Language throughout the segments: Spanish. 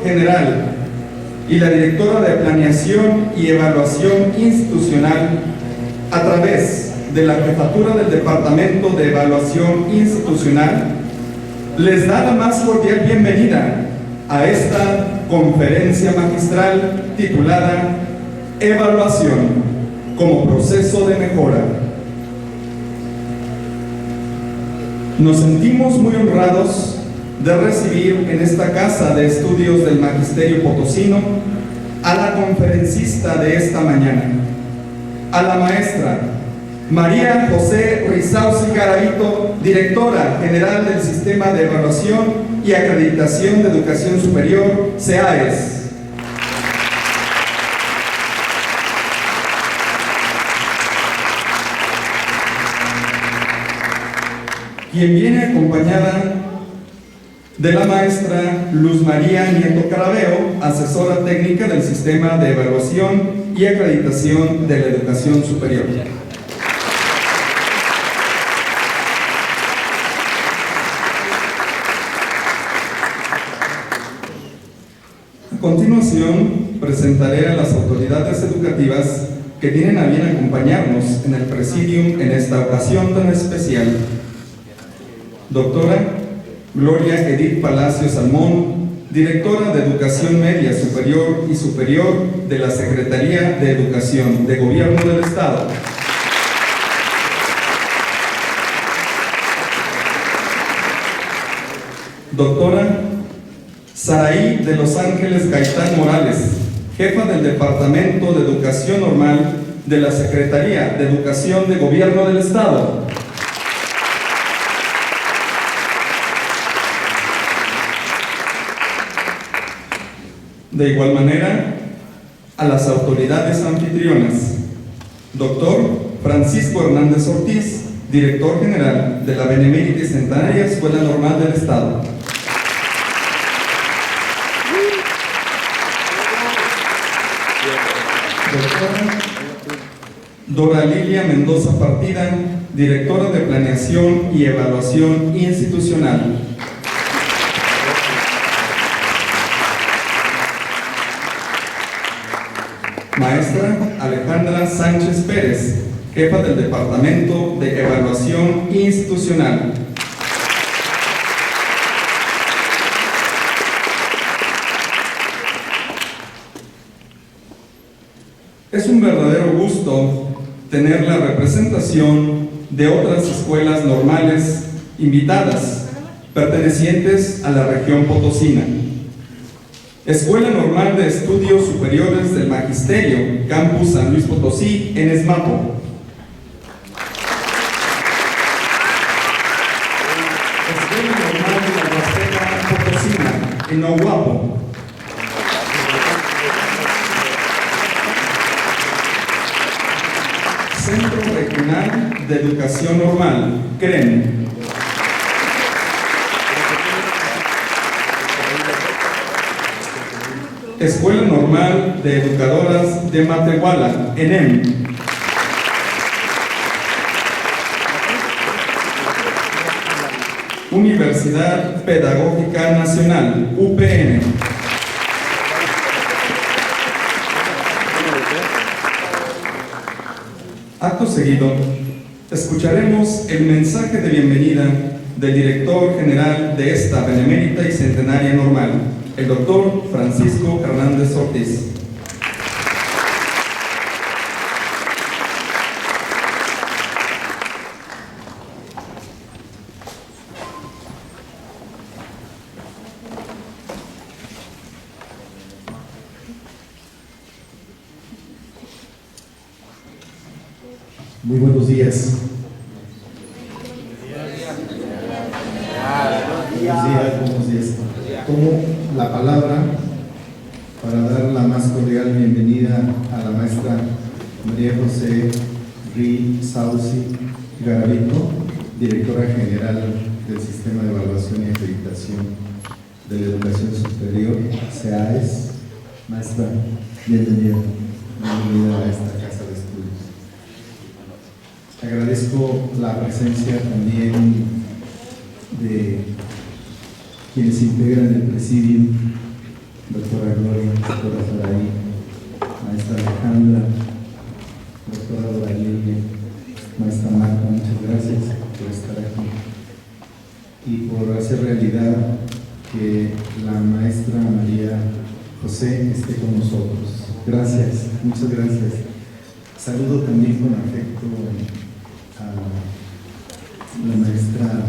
general y la directora de Planeación y Evaluación Institucional, a través de la Jefatura del Departamento de Evaluación Institucional, les da la más cordial bienvenida a esta conferencia magistral titulada Evaluación como proceso de mejora. Nos sentimos muy honrados de recibir en esta Casa de Estudios del Magisterio Potosino a la conferencista de esta mañana, a la maestra María José Rizauzi Garavito, directora general del Sistema de Evaluación y Acreditación de Educación Superior, SEAES. Quien viene acompañada de la maestra Luz María Nieto Carabeo, asesora técnica del Sistema de Evaluación y Acreditación de la Educación Superior. A continuación, presentaré a las autoridades educativas que tienen a bien acompañarnos en el presidium en esta ocasión tan especial. Doctora Gloria Edith Palacio Salmón, directora de Educación Media Superior y Superior de la Secretaría de Educación de Gobierno del Estado. Doctora Saraí de Los Ángeles Gaitán Morales, jefa del Departamento de Educación Normal de la Secretaría de Educación de Gobierno del Estado. De igual manera, a las autoridades anfitrionas, doctor Francisco Hernández Ortiz, director general de la Benemérita y Centenaria Escuela Normal del Estado. Doctora Dora Lilia Mendoza Partida, directora de Planeación y Evaluación Institucional. Maestra Alejandra Sánchez Pérez, jefa del Departamento de Evaluación Institucional. Es un verdadero gusto tener la representación de otras escuelas normales invitadas, pertenecientes a la región potosina. Escuela Normal de Estudios Superiores del Magisterio, Campus San Luis Potosí, en Esmapo. Escuela Normal de la Huasteca Potosina, en Ohuapo. Centro Regional de Educación Normal, CREN. Escuela Normal de Educadoras de Matehuala, ENEM. Universidad Pedagógica Nacional, UPN. Acto seguido, escucharemos el mensaje de bienvenida del director general de esta Benemérita y Centenaria Normal, el doctor Francisco Hernández Ortiz. Muy buenos días. Buenos días. Tomo la palabra para dar la más cordial bienvenida a la maestra María José Rizauzi Garavito, directora general del Sistema de Evaluación y Acreditación de la Educación Superior, SEAES. Maestra, bienvenida a esta casa de estudios. Agradezco la presencia también de quienes integran el presidium maestra María José esté con nosotros. Gracias, muchas gracias. Saludo también con afecto a la maestra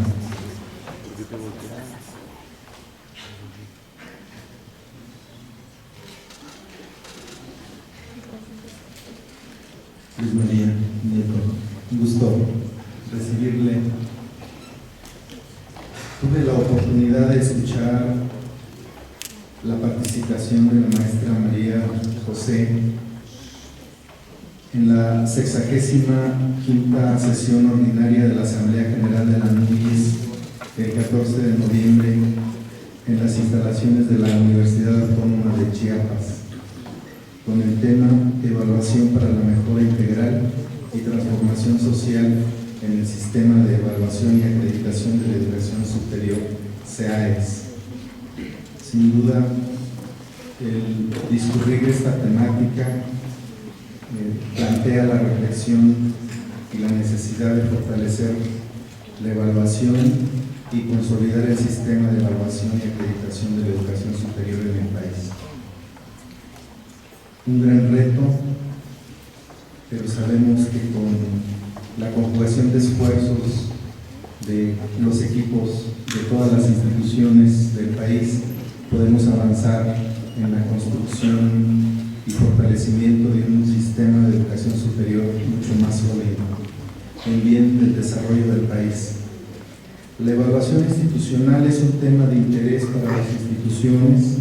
Luis María Nieto. Un gusto recibirle. Tuve la oportunidad de escuchar la participación de la maestra María José en la 65ª sesión ordinaria de la Asamblea General de la NUYES el 14 de noviembre en las instalaciones de la Universidad Autónoma de Chiapas, con el tema Evaluación para la Mejora Integral y Transformación Social en el Sistema de Evaluación y Acreditación de la Educación Superior, CEAES. Sin duda, el discurrir esta temática plantea la reflexión y la necesidad de fortalecer la evaluación y consolidar el sistema de evaluación y acreditación de la educación superior en el país. Un gran reto, pero sabemos que con la conjugación de esfuerzos de los equipos de todas las instituciones del país podemos avanzar en la construcción y fortalecimiento de un sistema de educación superior mucho más sólido, en bien del desarrollo del país. La evaluación institucional es un tema de interés para las instituciones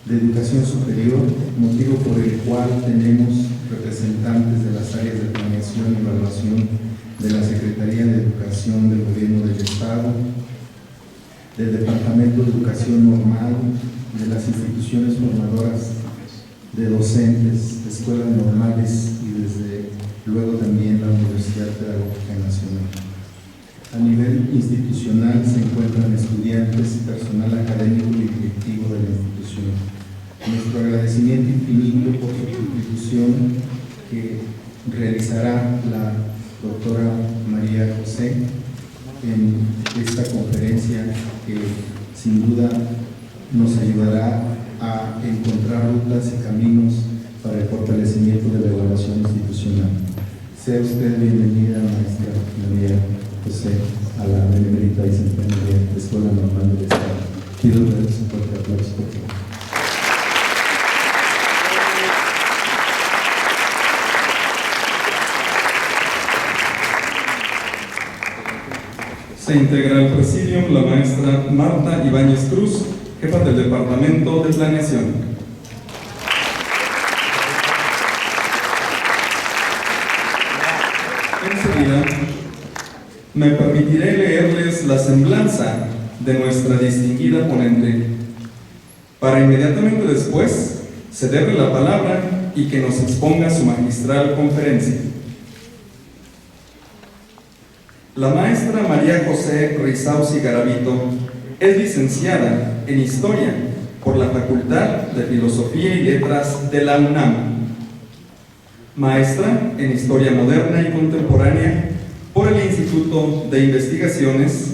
de educación superior, motivo por el cual tenemos representantes de las áreas de planeación y evaluación de la Secretaría de Educación del Gobierno del Estado, del Departamento de Educación Normal, de las instituciones formadoras de docentes, de escuelas normales y desde luego también la Universidad Pedagógica Nacional. A nivel institucional se encuentran estudiantes y personal académico y directivo de la institución. Nuestro agradecimiento infinito por su contribución que realizará la doctora María José en esta conferencia que sin duda nos ayudará a encontrar rutas y caminos para el fortalecimiento de la evaluación institucional. Sea usted bienvenida, maestra María José, a la Benemérita y Centenaria de Escuela Normal del Estado. Pido un fuerte aplauso, por favor. Se integra al presidium la maestra Marta Ibáñez Cruz, jefa del Departamento de Planeación. Enseguida, me permitiré leerles la semblanza de nuestra distinguida ponente, para inmediatamente después cederle la palabra y que nos exponga su magistral conferencia. La maestra María José Risauzi Garavito es licenciada en Historia por la Facultad de Filosofía y Letras de la UNAM, maestra en Historia Moderna y Contemporánea por el Instituto de Investigaciones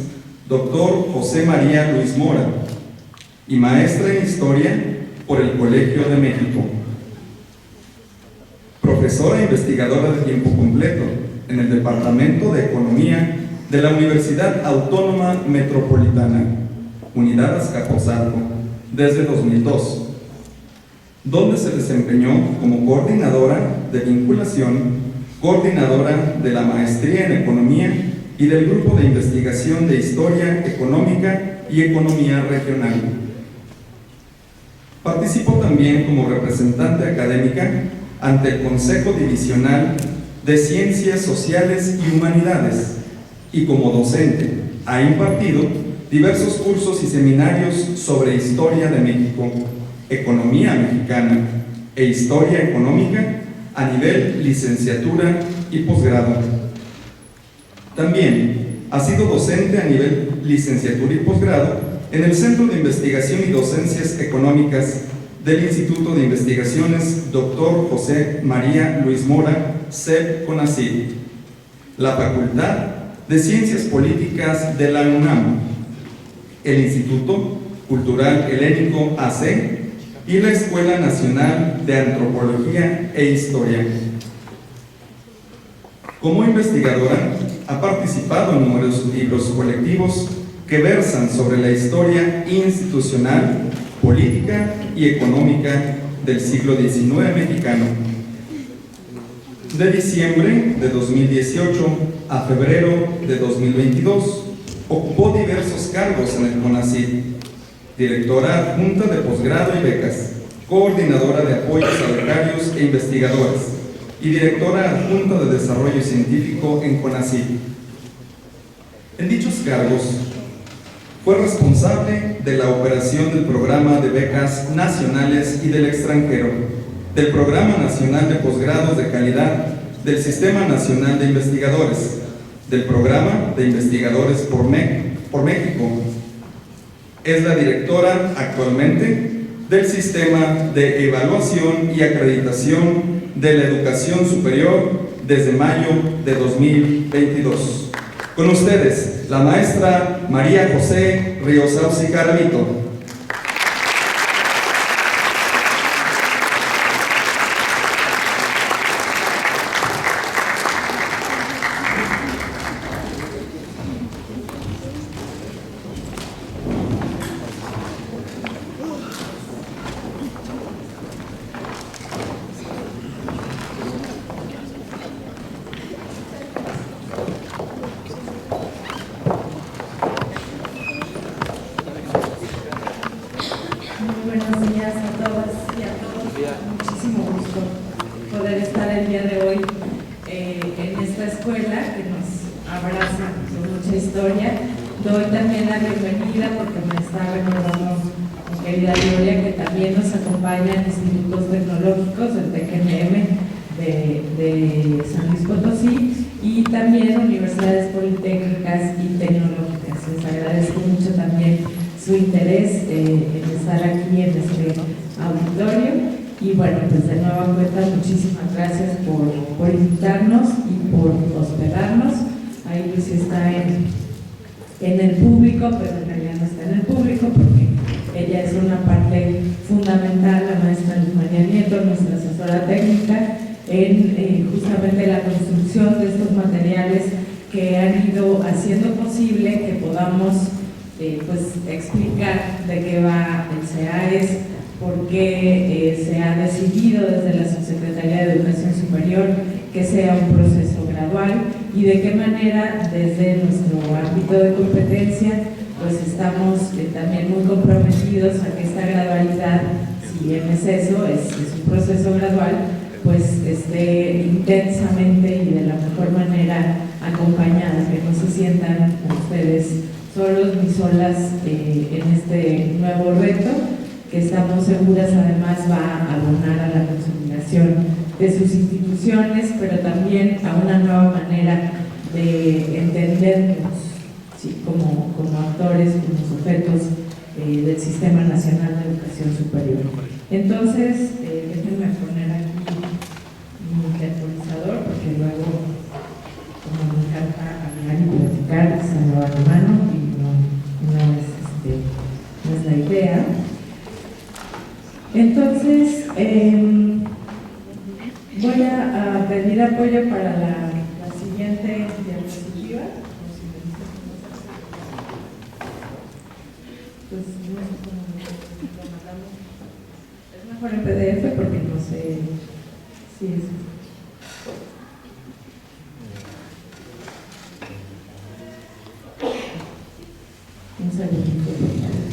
Dr. José María Luis Mora y maestra en Historia por el Colegio de México. Profesora e investigadora de tiempo completo en el Departamento de Economía de la Universidad Autónoma Metropolitana, Unidad Azcapotzalco, desde 2002, donde se desempeñó como coordinadora de vinculación, coordinadora de la Maestría en Economía y del Grupo de Investigación de Historia Económica y Economía Regional. Participó también como representante académica ante el Consejo Divisional de Ciencias Sociales y Humanidades y como docente ha impartido diversos cursos y seminarios sobre Historia de México, Economía Mexicana e Historia Económica a nivel licenciatura y posgrado. También ha sido docente a nivel licenciatura y posgrado en el Centro de Investigación y Docencias Económicas del Instituto de Investigaciones Dr. José María Luis Mora, CEP-CONACYT, la Facultad de Ciencias Políticas de la UNAM, el Instituto Cultural Helénico AC y la Escuela Nacional de Antropología e Historia. Como investigadora, ha participado en numerosos libros colectivos que versan sobre la historia institucional, política y económica del siglo XIX mexicano. De diciembre de 2018 a febrero de 2022, ocupó diversos cargos en el CONACYT: directora adjunta de posgrado y becas, coordinadora de apoyos a becarios e investigadores y directora adjunta de desarrollo científico en CONACYT. En dichos cargos, fue responsable de la operación del Programa de Becas Nacionales y del Extranjero, del Programa Nacional de Posgrados de Calidad, del Sistema Nacional de Investigadores, del Programa de Investigadores por México. Es la directora actualmente del Sistema de Evaluación y Acreditación de la Educación Superior desde mayo de 2022. Con ustedes, la maestra María José Riosausi Garavito. Doy también la bienvenida, porque me está recordando mi querida Gloria, que también nos acompañan institutos tecnológicos, el TECNM de San Luis Potosí, y también universidades politécnicas y tecnológicas. Les agradezco mucho también su interés en estar aquí en este auditorio. Y bueno, pues de nueva cuenta, muchísimas gracias por invitarnos y por hospedarnos. Ahí Lucy está en el público, pero en realidad no está en el público porque ella es una parte fundamental, la maestra Luz María Nieto, nuestra asesora técnica, en justamente la construcción de estos materiales que han ido haciendo posible que podamos pues explicar de qué va el CEAES, por qué se ha decidido desde la Subsecretaría de Educación Superior que sea un proceso gradual y de qué manera desde nuestro ámbito de competencia pues estamos también muy comprometidos a que esta gradualidad, si bien es eso, es un proceso gradual, pues esté intensamente y de la mejor manera acompañada, que no se sientan ustedes solos ni solas en este nuevo reto, que estamos seguras además va a abonar a la consolidación de sus instituciones, pero también a una nueva manera de entendernos, ¿sí?, como actores, como sujetos del Sistema Nacional de Educación Superior. Entonces, déjenme poner aquí mi interpolizador, porque luego, como me encanta hablar y platicar, se me va la mano y no es la idea. Entonces, voy a pedir apoyo para la siguiente diapositiva. Pues no sé cómo lo mandamos. Es mejor en PDF porque no sé si es. Un segundito, por favor.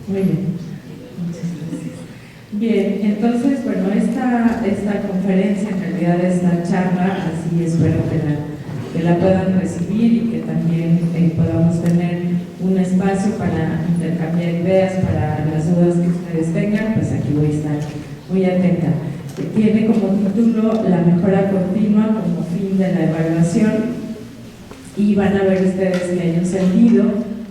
Muy bien. Muchas gracias. Bien, entonces, bueno, esta conferencia, en realidad esta charla, así espero que la puedan recibir y que también podamos tener un espacio para intercambiar ideas, para las dudas que ustedes tengan, pues aquí voy a estar muy atenta. Tiene como título La mejora continua como fin de la evaluación, y van a ver ustedes que hay un sentido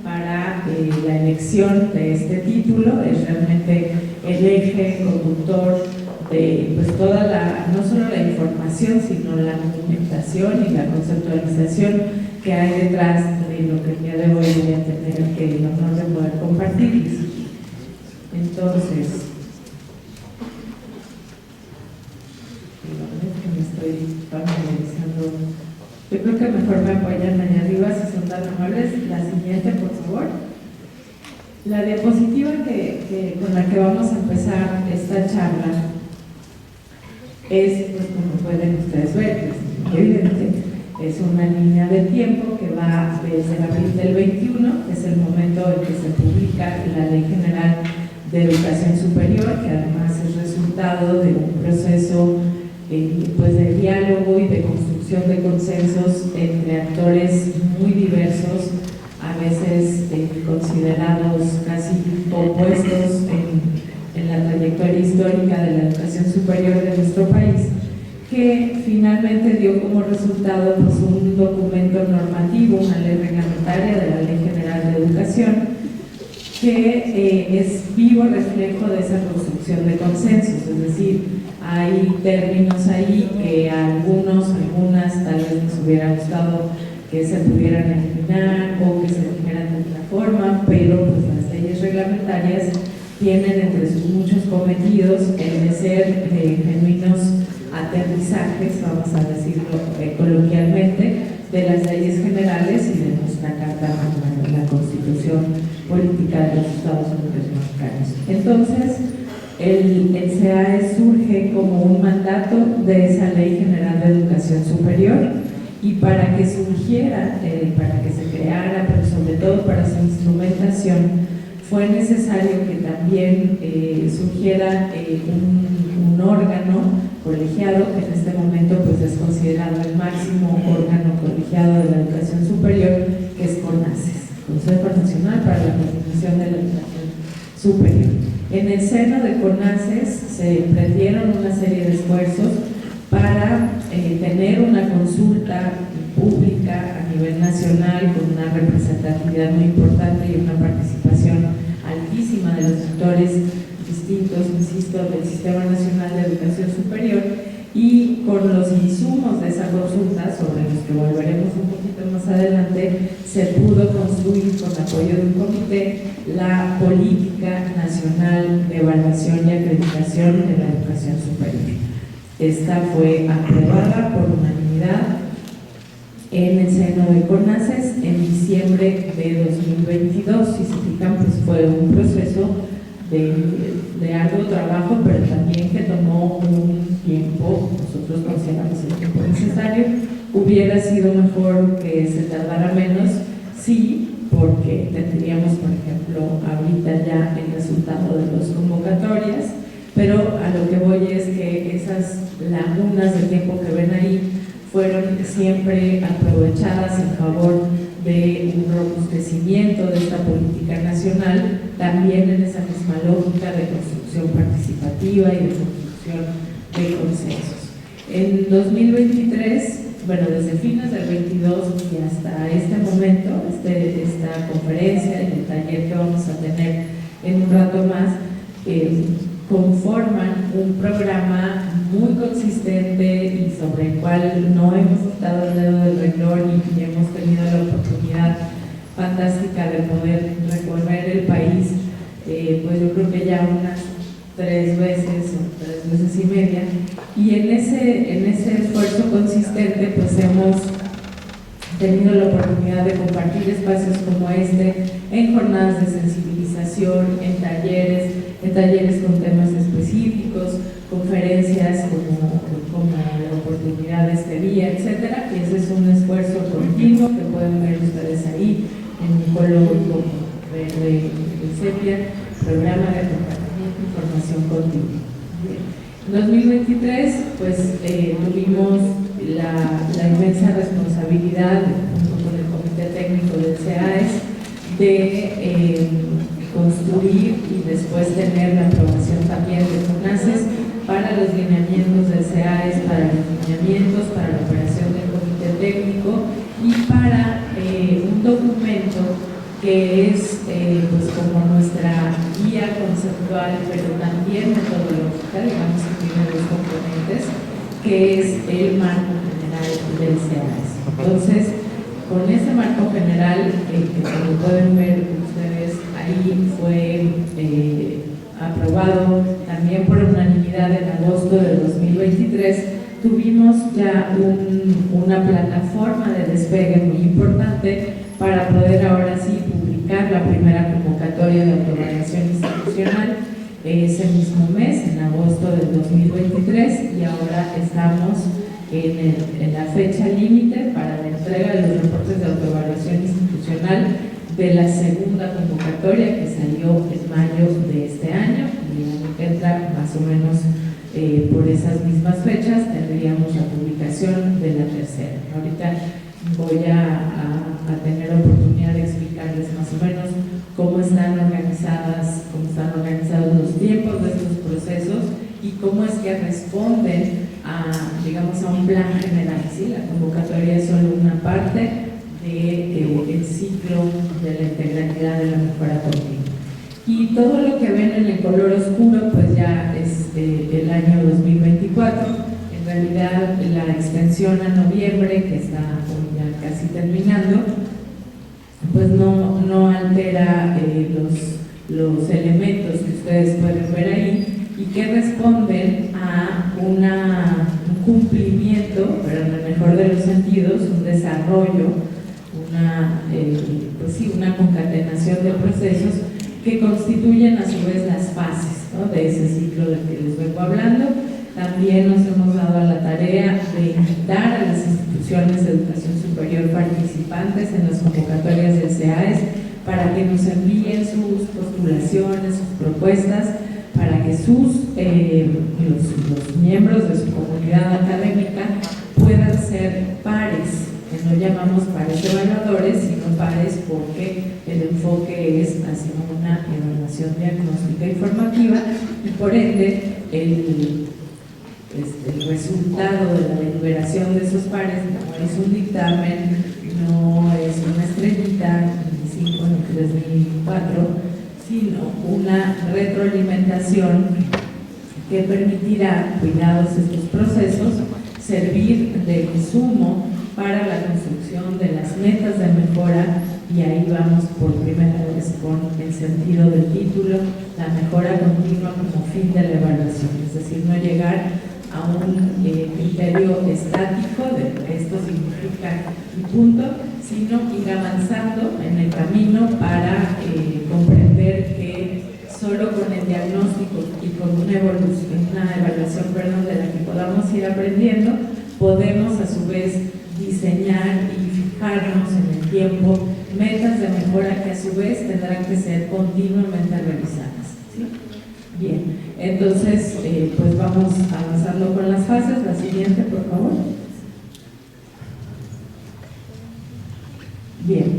para la elección de este título. Es realmente el eje conductor de pues toda no solo la información, sino la documentación y la conceptualización que hay detrás de lo que el día de hoy voy a tener el honor de poder compartirles. Entonces, me estoy familiarizando. Yo creo que mejor me apoyan allá arriba si son tan amables. La siguiente, por favor. La diapositiva con la que vamos a empezar esta charla es, pues como pueden ustedes ver, es evidente, es una línea de tiempo que va desde abril del 21, que es el momento en que se publica la Ley General de Educación Superior, que además es resultado de un proceso pues de diálogo y de construcción de consensos entre actores muy diversos, a veces considerados casi opuestos en la trayectoria histórica de la educación superior de nuestro país, que finalmente dio como resultado pues, un documento normativo, una ley reglamentaria de la Ley General de Educación, que es vivo reflejo de esa construcción de consensos. Es decir, hay términos ahí que algunas tal vez nos hubiera gustado que se pudieran eliminar o que se dijeran de otra forma, pero pues las leyes reglamentarias tienen entre sus muchos cometidos el de ser genuinos aterrizajes, vamos a decirlo coloquialmente, de las leyes generales y de nuestra Carta Magna, de la Constitución Política de los Estados Unidos Mexicanos. Entonces, el CEAE surge como un mandato de esa Ley General de Educación Superior, y para que surgiera, para que se creara, pero sobre todo para su instrumentación, fue necesario que también surgiera un órgano colegiado, que en este momento pues, es considerado el máximo órgano colegiado de la educación superior, que es CONACES, Consejo Nacional para la Coordinación de la Educación Superior. En el seno de CONACES se emprendieron una serie de esfuerzos para tener una consulta pública a nivel nacional con una representatividad muy importante y una participación altísima de los sectores distintos, insisto, del Sistema Nacional de Educación Superior, y con los insumos de esa consulta, sobre los que volveremos un poquito más adelante, se pudo construir con apoyo de un comité la Política Nacional de Evaluación y Acreditación de la Educación Superior. Esta fue aprobada por unanimidad en el seno de CONACES en diciembre de 2022. Si se fijan, pues fue un proceso de arduo trabajo, pero también que tomó un tiempo, nosotros consideramos el tiempo necesario. Hubiera sido mejor que se tardara menos, sí, porque tendríamos, por ejemplo, ahorita ya el resultado de las convocatorias, pero a lo que voy es que esas lagunas de tiempo que ven ahí fueron siempre aprovechadas en favor de un robustecimiento de esta política nacional, también en esa misma lógica de construcción participativa y de construcción de consensos. En 2023, bueno, desde fines del 22 y hasta este momento, esta conferencia y el taller que vamos a tener en un rato más, conforman un programa muy consistente y sobre el cual no hemos quitado el dedo del renglón y hemos tenido la oportunidad fantástica de poder recorrer el país, pues yo creo que ya unas 3 veces o 3 veces y media, y en ese esfuerzo consistente pues hemos tenido la oportunidad de compartir espacios como este en jornadas de sensibilización, en talleres con temas específicos, conferencias como la oportunidad de este día, etcétera. Y ese es un esfuerzo continuo que pueden ver ustedes ahí en un color como verde sepia, programa de acompañamiento y formación continua. En 2023, pues tuvimos la inmensa responsabilidad, junto con el Comité Técnico del CEAES, de construir y después tener la aprobación también de CONACES para los lineamientos del CEAES, para los lineamientos, para la operación del Comité Técnico y para un documento que es pues como nuestra guía conceptual, pero también metodológica, digamos que tiene dos componentes, que es el marco general del CEAES. Entonces, con ese marco general, que como pueden ver ustedes, ahí fue aprobado también por unanimidad en agosto del 2023, tuvimos ya una plataforma de despegue muy importante para poder ahora sí publicar la primera convocatoria de autoevaluación institucional ese mismo mes, en agosto del 2023, y ahora estamos en la fecha límite para la entrega de los reportes de autoevaluación institucional de la segunda convocatoria que salió en mayo de este año, y el año que entra más o menos por esas mismas fechas tendríamos la publicación de la tercera. Ahorita voy a tener oportunidad de explicarles más o menos cómo están organizados los tiempos de estos procesos y cómo es que responden digamos, a un plan general. ¿Sí? La convocatoria es solo una parte del ciclo de la integralidad de la mejora continua. Y todo lo que ven en el color oscuro, pues ya es el año 2024. En realidad, la extensión a noviembre, que está ya casi terminando, pues no altera los elementos que ustedes pueden ver ahí y que responden a un cumplimiento, pero en el mejor de los sentidos, un desarrollo, una concatenación de procesos que constituyen a su vez las fases, ¿no?, de ese ciclo del que les vengo hablando. También nos hemos dado a la tarea de invitar a las instituciones de educación superior participantes en las convocatorias del CEAES para que nos envíen sus postulaciones, sus propuestas, para que los miembros de su comunidad académica puedan ser pares, que no llamamos pares evaluadores, sino pares porque el enfoque es hacia una evaluación diagnóstica y formativa, y por ende el resultado de la deliberación de esos pares no es un dictamen, no es una estrellita, ni 5 ni 3 ni 4, sino una retroalimentación que permitirá, cuidados estos procesos, servir de insumo para la construcción de las metas de mejora, y ahí vamos por primera vez con el sentido del título, la mejora continua como fin de la evaluación, es decir, no llegar a un criterio estático de que esto significa y punto, sino ir avanzando en el camino para comprender que solo con el diagnóstico y con una evaluación de la que podamos ir aprendiendo, podemos a su vez diseñar y fijarnos en el tiempo metas de mejora que a su vez tendrán que ser continuamente revisadas. ¿Sí? Bien, entonces pues vamos avanzando con las fases. La siguiente, por favor. Bien,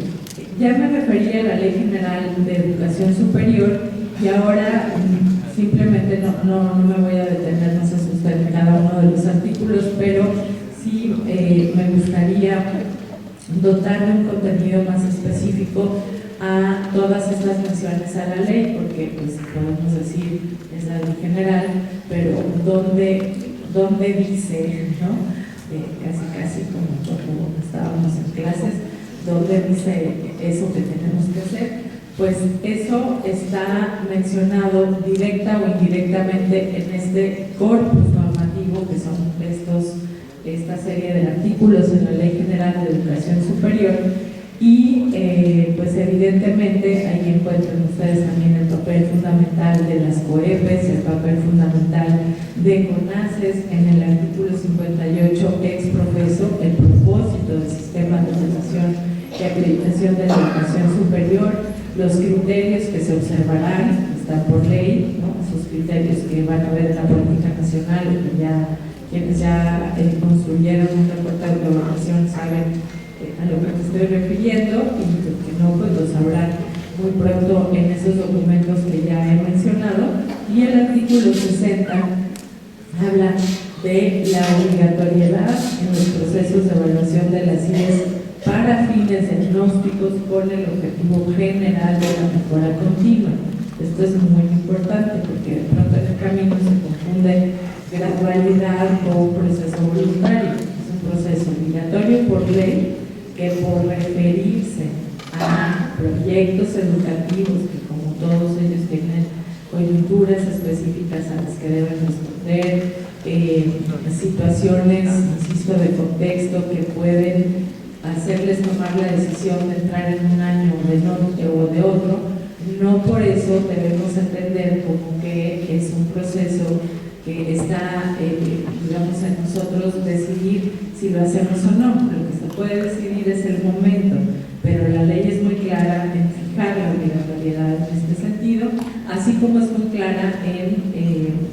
ya me referí a la Ley General de Educación Superior y ahora simplemente no me voy a detener, no se asusten en cada uno de los artículos, pero sí me gustaría dotar de un contenido más específico a todas estas menciones a la ley, porque pues podemos decir es la ley general, pero ¿dónde dice, ¿no? Casi como estábamos en clases, ¿dónde dice eso que tenemos que hacer? Pues eso está mencionado directa o indirectamente en este corpus normativo que son esta serie de artículos en la Ley General de Educación Superior, y pues evidentemente ahí encuentran ustedes también el papel fundamental de las COEPES, el papel fundamental de CONACES, en el artículo 58 ex profeso el propósito del sistema de evaluación y acreditación de la educación superior, los criterios que se observarán, está por ley, ¿no? Esos criterios que van a ver en la política nacional, que ya quienes ya construyeron un reporte de evaluación saben a lo que me estoy refiriendo, y los que no, pues lo sabrán muy pronto en esos documentos que ya he mencionado. Y el artículo 60 habla de la obligatoriedad en los procesos de evaluación de las IES para fines diagnósticos con el objetivo general de la mejora continua. Esto es muy importante porque de pronto en el camino se confunde gradualidad con proceso voluntario. Es un proceso obligatorio por ley que, por referirse a proyectos educativos que, como todos ellos, tienen coyunturas específicas a las que deben responder, situaciones, insisto, de contexto que pueden hacerles tomar la decisión de entrar en un año o de otro, no por eso debemos entender como que es un proceso que está, digamos, en nosotros decidir si lo hacemos o no. Lo que se puede decidir es el momento, pero la ley es muy clara en fijar la obligatoriedad en este sentido, así como es muy clara en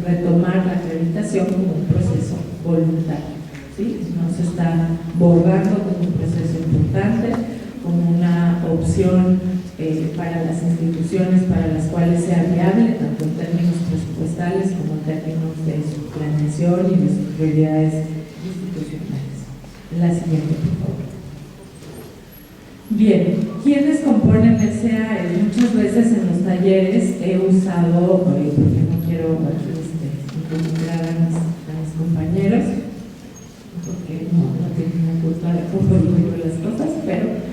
retomar la acreditación como un proceso voluntario. ¿Sí? No se está borrando como un proceso importante, como una opción para las instituciones para las cuales sea viable, tanto en términos presupuestales como en términos de su planeación y de sus prioridades institucionales. La siguiente, por favor. Bien, ¿quiénes componen el CAE? Muchas veces en los talleres he usado, porque no quiero involucrar a mis compañeros, porque no tienen una culpa de cómo digo las cosas, pero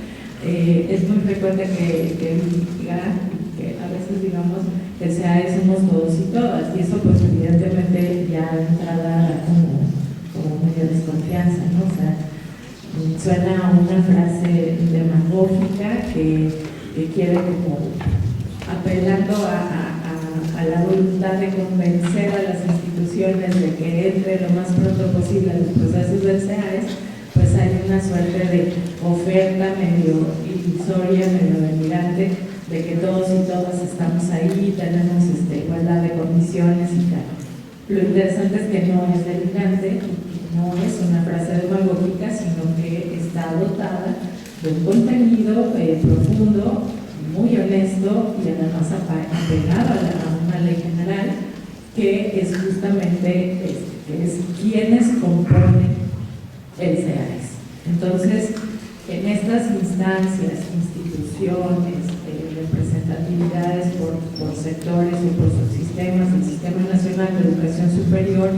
es muy frecuente que digan que a veces digamos que el CAE somos todos y todas, y eso pues evidentemente ya de entrada como medio desconfianza, ¿no? O sea, suena a una frase demagógica que quiere como apelando a la voluntad de convencer a las instituciones de que entre lo más pronto posible a los procesos del CAES, pues hay una suerte de oferta medio ilusoria, medio delirante, de que todos y todas estamos ahí, tenemos igualdad de condiciones y tal. Lo interesante es que no es delirante, no es una frase demagógica, sino que está dotada de un contenido profundo, muy honesto y además apegado a una ley general, que es justamente que es quienes componen el CAES. Entonces, en estas instancias, instituciones, representatividades por sectores o por subsistemas, el Sistema Nacional de Educación Superior,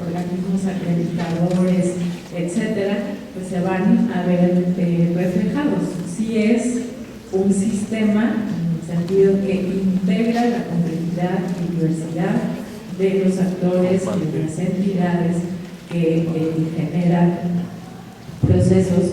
organismos acreditadores, etcétera, pues se van a ver reflejados. Si es un sistema, en el sentido que integra la complejidad y diversidad de los actores y de las entidades que generan procesos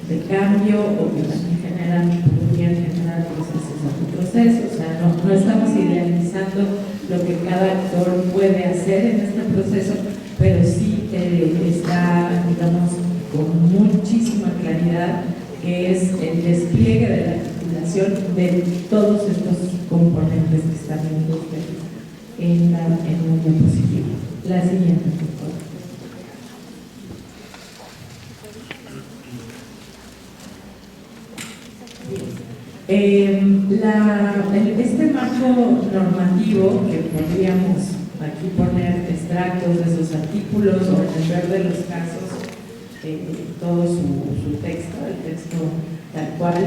de cambio o que también podrían generar procesos de retroceso. O sea, no estamos idealizando lo que cada actor puede hacer en este proceso, pero sí está, digamos, con muchísima claridad que es el despliegue de la articulación de todos estos componentes que están viendo ustedes en un diapositivo. La siguiente, por favor. Este marco normativo, que podríamos aquí poner extractos de sus artículos o ver de los casos, todo su texto, el texto tal cual,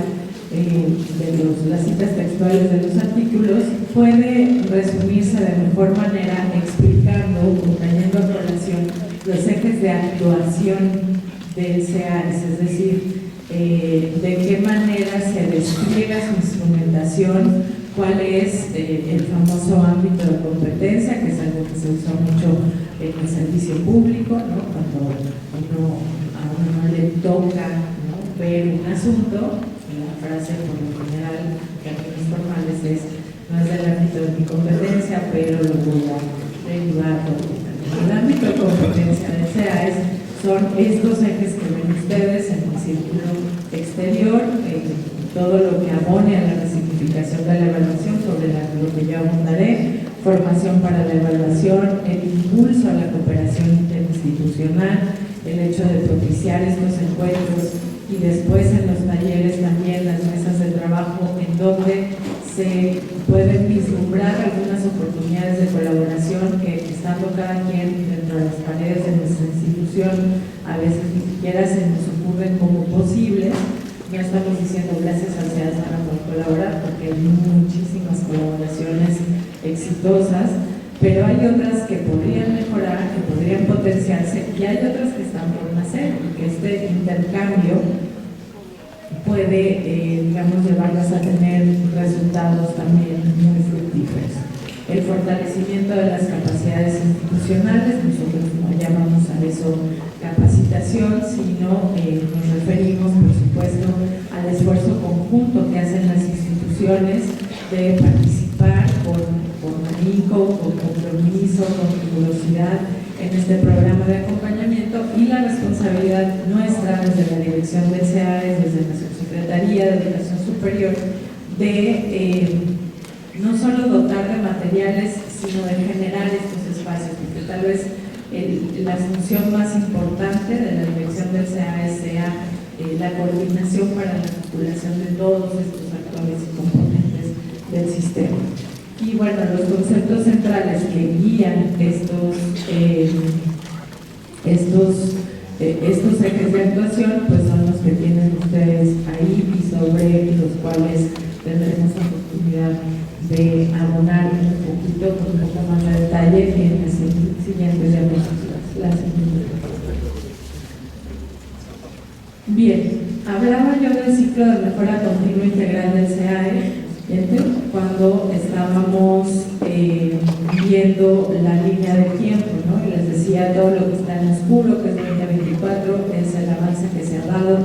las citas textuales de los artículos, puede resumirse de mejor manera explicando o trayendo a colación los ejes de actuación del CAES, es decir, de qué manera se despliega su instrumentación, cuál es el famoso ámbito de competencia, que es algo que se usa mucho en el servicio público, ¿no? Cuando a uno le toca, ¿no?, ver un asunto, la frase por lo general en términos formales es: no es del ámbito de mi competencia, pero lo voy a derivar por el ámbito de competencia del CAES. Son estos ejes que ven ustedes en el círculo exterior, todo lo que abone a la resignificación de la evaluación, sobre lo que yo abundaré, formación para la evaluación, el impulso a la cooperación interinstitucional, el hecho de propiciar estos encuentros y después en los talleres también las mesas de trabajo en donde se pueden vislumbrar algunas oportunidades de colaboración que, estando cada quien dentro de las paredes de nuestra institución, a veces ni siquiera se nos ocurren como posibles. No estamos diciendo gracias al SEAS para poder colaborar, porque hay muchísimas colaboraciones exitosas, pero hay otras que podrían mejorar, que podrían potenciarse, y hay otras que están por nacer, y que este intercambio puede, digamos, llevarlas a tener resultados también muy fructíferos. El fortalecimiento de las capacidades institucionales, nosotros no llamamos a eso capacitación, sino nos referimos, por supuesto, al esfuerzo conjunto que hacen las instituciones de participar con ahínco, con compromiso, con rigurosidad en este programa de acompañamiento, y la responsabilidad nuestra desde la dirección del CEAES, desde la Subsecretaría de Educación Superior, de no solo dotar de materiales, sino de generar estos espacios, porque tal vez la función más importante de la dirección del CEAES sea la coordinación para la articulación de todos estos actores y componentes del sistema. Y bueno, los conceptos centrales que guían estos ejes de actuación, pues son los que tienen ustedes ahí y sobre los cuales tendremos la oportunidad de abonar un poquito, con un poco más de detalle en las siguientes diapositivas. Bien, hablaba yo del ciclo de mejora continua integral del CEAE cuando estábamos viendo la línea de tiempo, ¿no? Y les decía, todo lo que está en oscuro, que es 2024, es el avance que se ha dado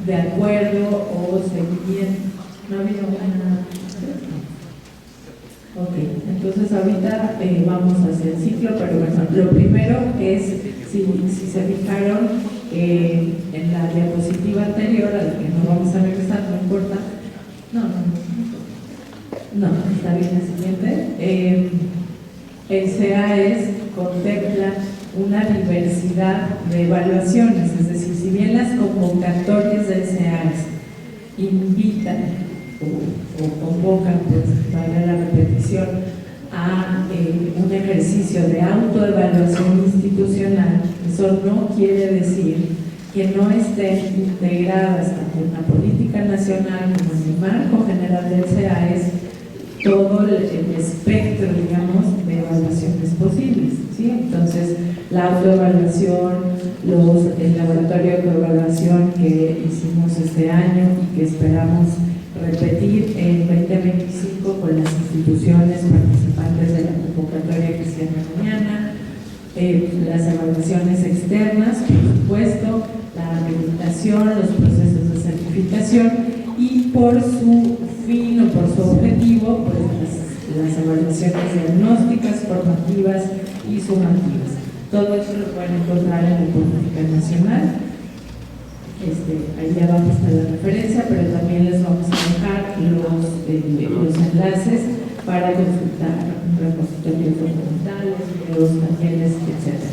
de acuerdo o seguimiento. No ha habido una... Ok, entonces ahorita vamos hacia el ciclo, pero bueno, lo primero es, si se fijaron en la diapositiva anterior, a la que no vamos a regresar, no importa. No, está bien la siguiente. El CEAES contempla una diversidad de evaluaciones, es decir, si bien las convocatorias del CEAES invitan o convocan, pues valga la repetición, a un ejercicio de autoevaluación institucional, eso no quiere decir que no estén integradas tanto en la política nacional como en el marco general del CEAES todo el espectro, digamos, de evaluaciones posibles, ¿sí? Entonces, la autoevaluación, el laboratorio de coevaluación que hicimos este año y que esperamos repetir en 2025 con las instituciones participantes de la convocatoria que se llama mañana, las evaluaciones externas, por supuesto, la habilitación, los procesos de certificación y por su fin o por su objetivo, pues las evaluaciones diagnósticas, formativas y sumativas. Todo eso lo pueden encontrar en la política nacional. Ahí abajo está la referencia, pero también les vamos a dejar los enlaces para consultar repositorios documentales, videos, talleres, etc.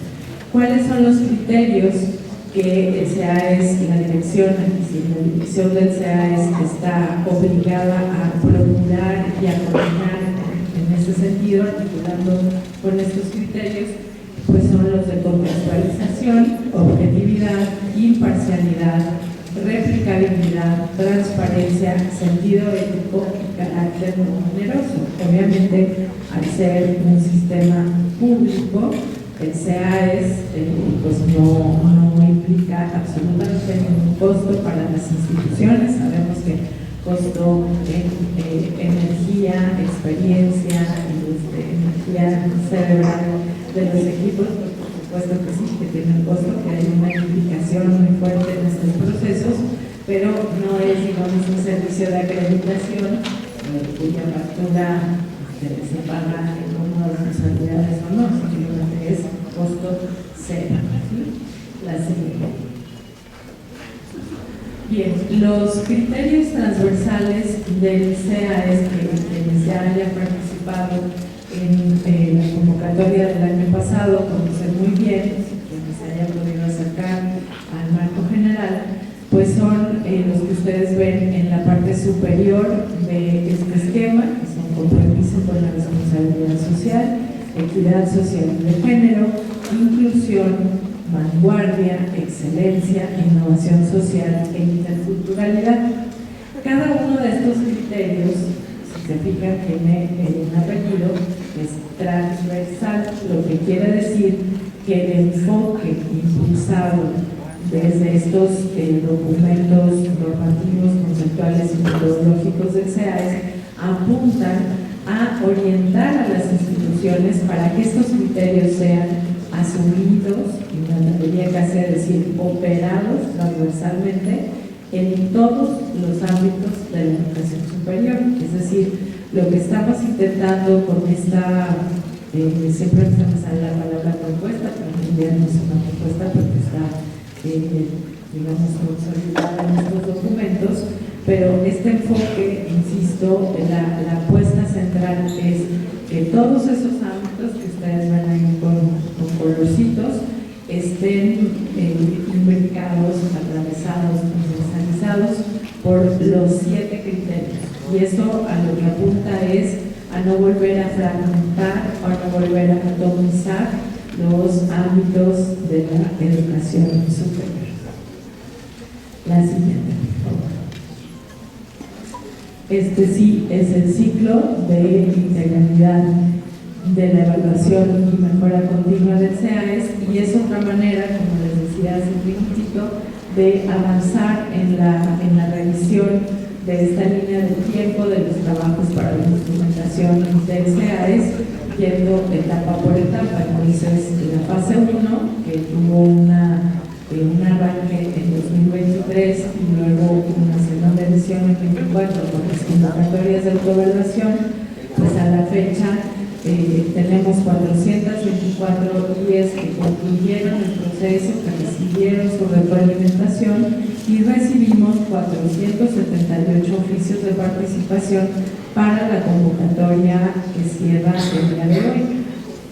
¿Cuáles son los criterios que el CEAES, la dirección del CEAES está obligada a procurar y a coordinar en ese sentido, articulando con estos criterios? Pues son los de contextualización, objetividad, imparcialidad, replicabilidad, transparencia, sentido ético y carácter no oneroso. Obviamente, al ser un sistema público, el CEAES pues no implica absolutamente ningún costo para las instituciones. Sabemos que costo en energía, experiencia, energía cerebral de los equipos, por supuesto que sí, que tiene un costo, que hay una implicación muy fuerte en estos procesos, pero no es, digamos, un servicio de acreditación cuya factura se paga en uno de las mensualidades o no, simplemente es costo cero. ¿Sí? La siguiente. Bien, los criterios transversales del CEAES que quienes ya hayan participado en la convocatoria del año pasado conocen muy bien, quienes se hayan podido acercar al marco general, pues son los que ustedes ven en la parte superior de este esquema, que son compromiso con la responsabilidad social, equidad social y de género, inclusión, vanguardia, excelencia, innovación social e interculturalidad. Cada uno de estos criterios, si se fijan, tiene un apellido, es transversal, lo que quiere decir que el enfoque impulsado desde estos documentos normativos, conceptuales y metodológicos del CEAES apuntan a orientar a las instituciones para que estos criterios sean asumidos, y me atrevería casi a decir operados transversalmente en todos los ámbitos de la educación superior. Es decir, lo que estamos intentando con esta, siempre me sale la palabra propuesta, pero en realidad no es una propuesta porque está, digamos, consolidada en estos documentos, pero este enfoque, insisto, la apuesta central es que todos esos ámbitos que ustedes ven ahí con colorcitos estén imbricados, atravesados, transversalizados por los 7 criterios. Y eso a lo que apunta es a no volver a fragmentar o a no volver a atomizar los ámbitos de la educación superior. La siguiente, por favor. Este sí es el ciclo de integralidad de la evaluación y mejora continua del CEAES, y es otra manera, como les decía hace un minutito, de avanzar en la revisión de esta línea de tiempo de los trabajos para la instrumentación del CEAES, yendo etapa por etapa. Entonces, la fase 1, que tuvo un arranque en 2023 y luego una segunda edición en 2024 con las convocatorias de autoevaluación, pues a la fecha tenemos 424 guías que concluyeron el proceso, que recibieron su retroalimentación, y recibimos 478 oficios de participación para la convocatoria que cierra el día de hoy.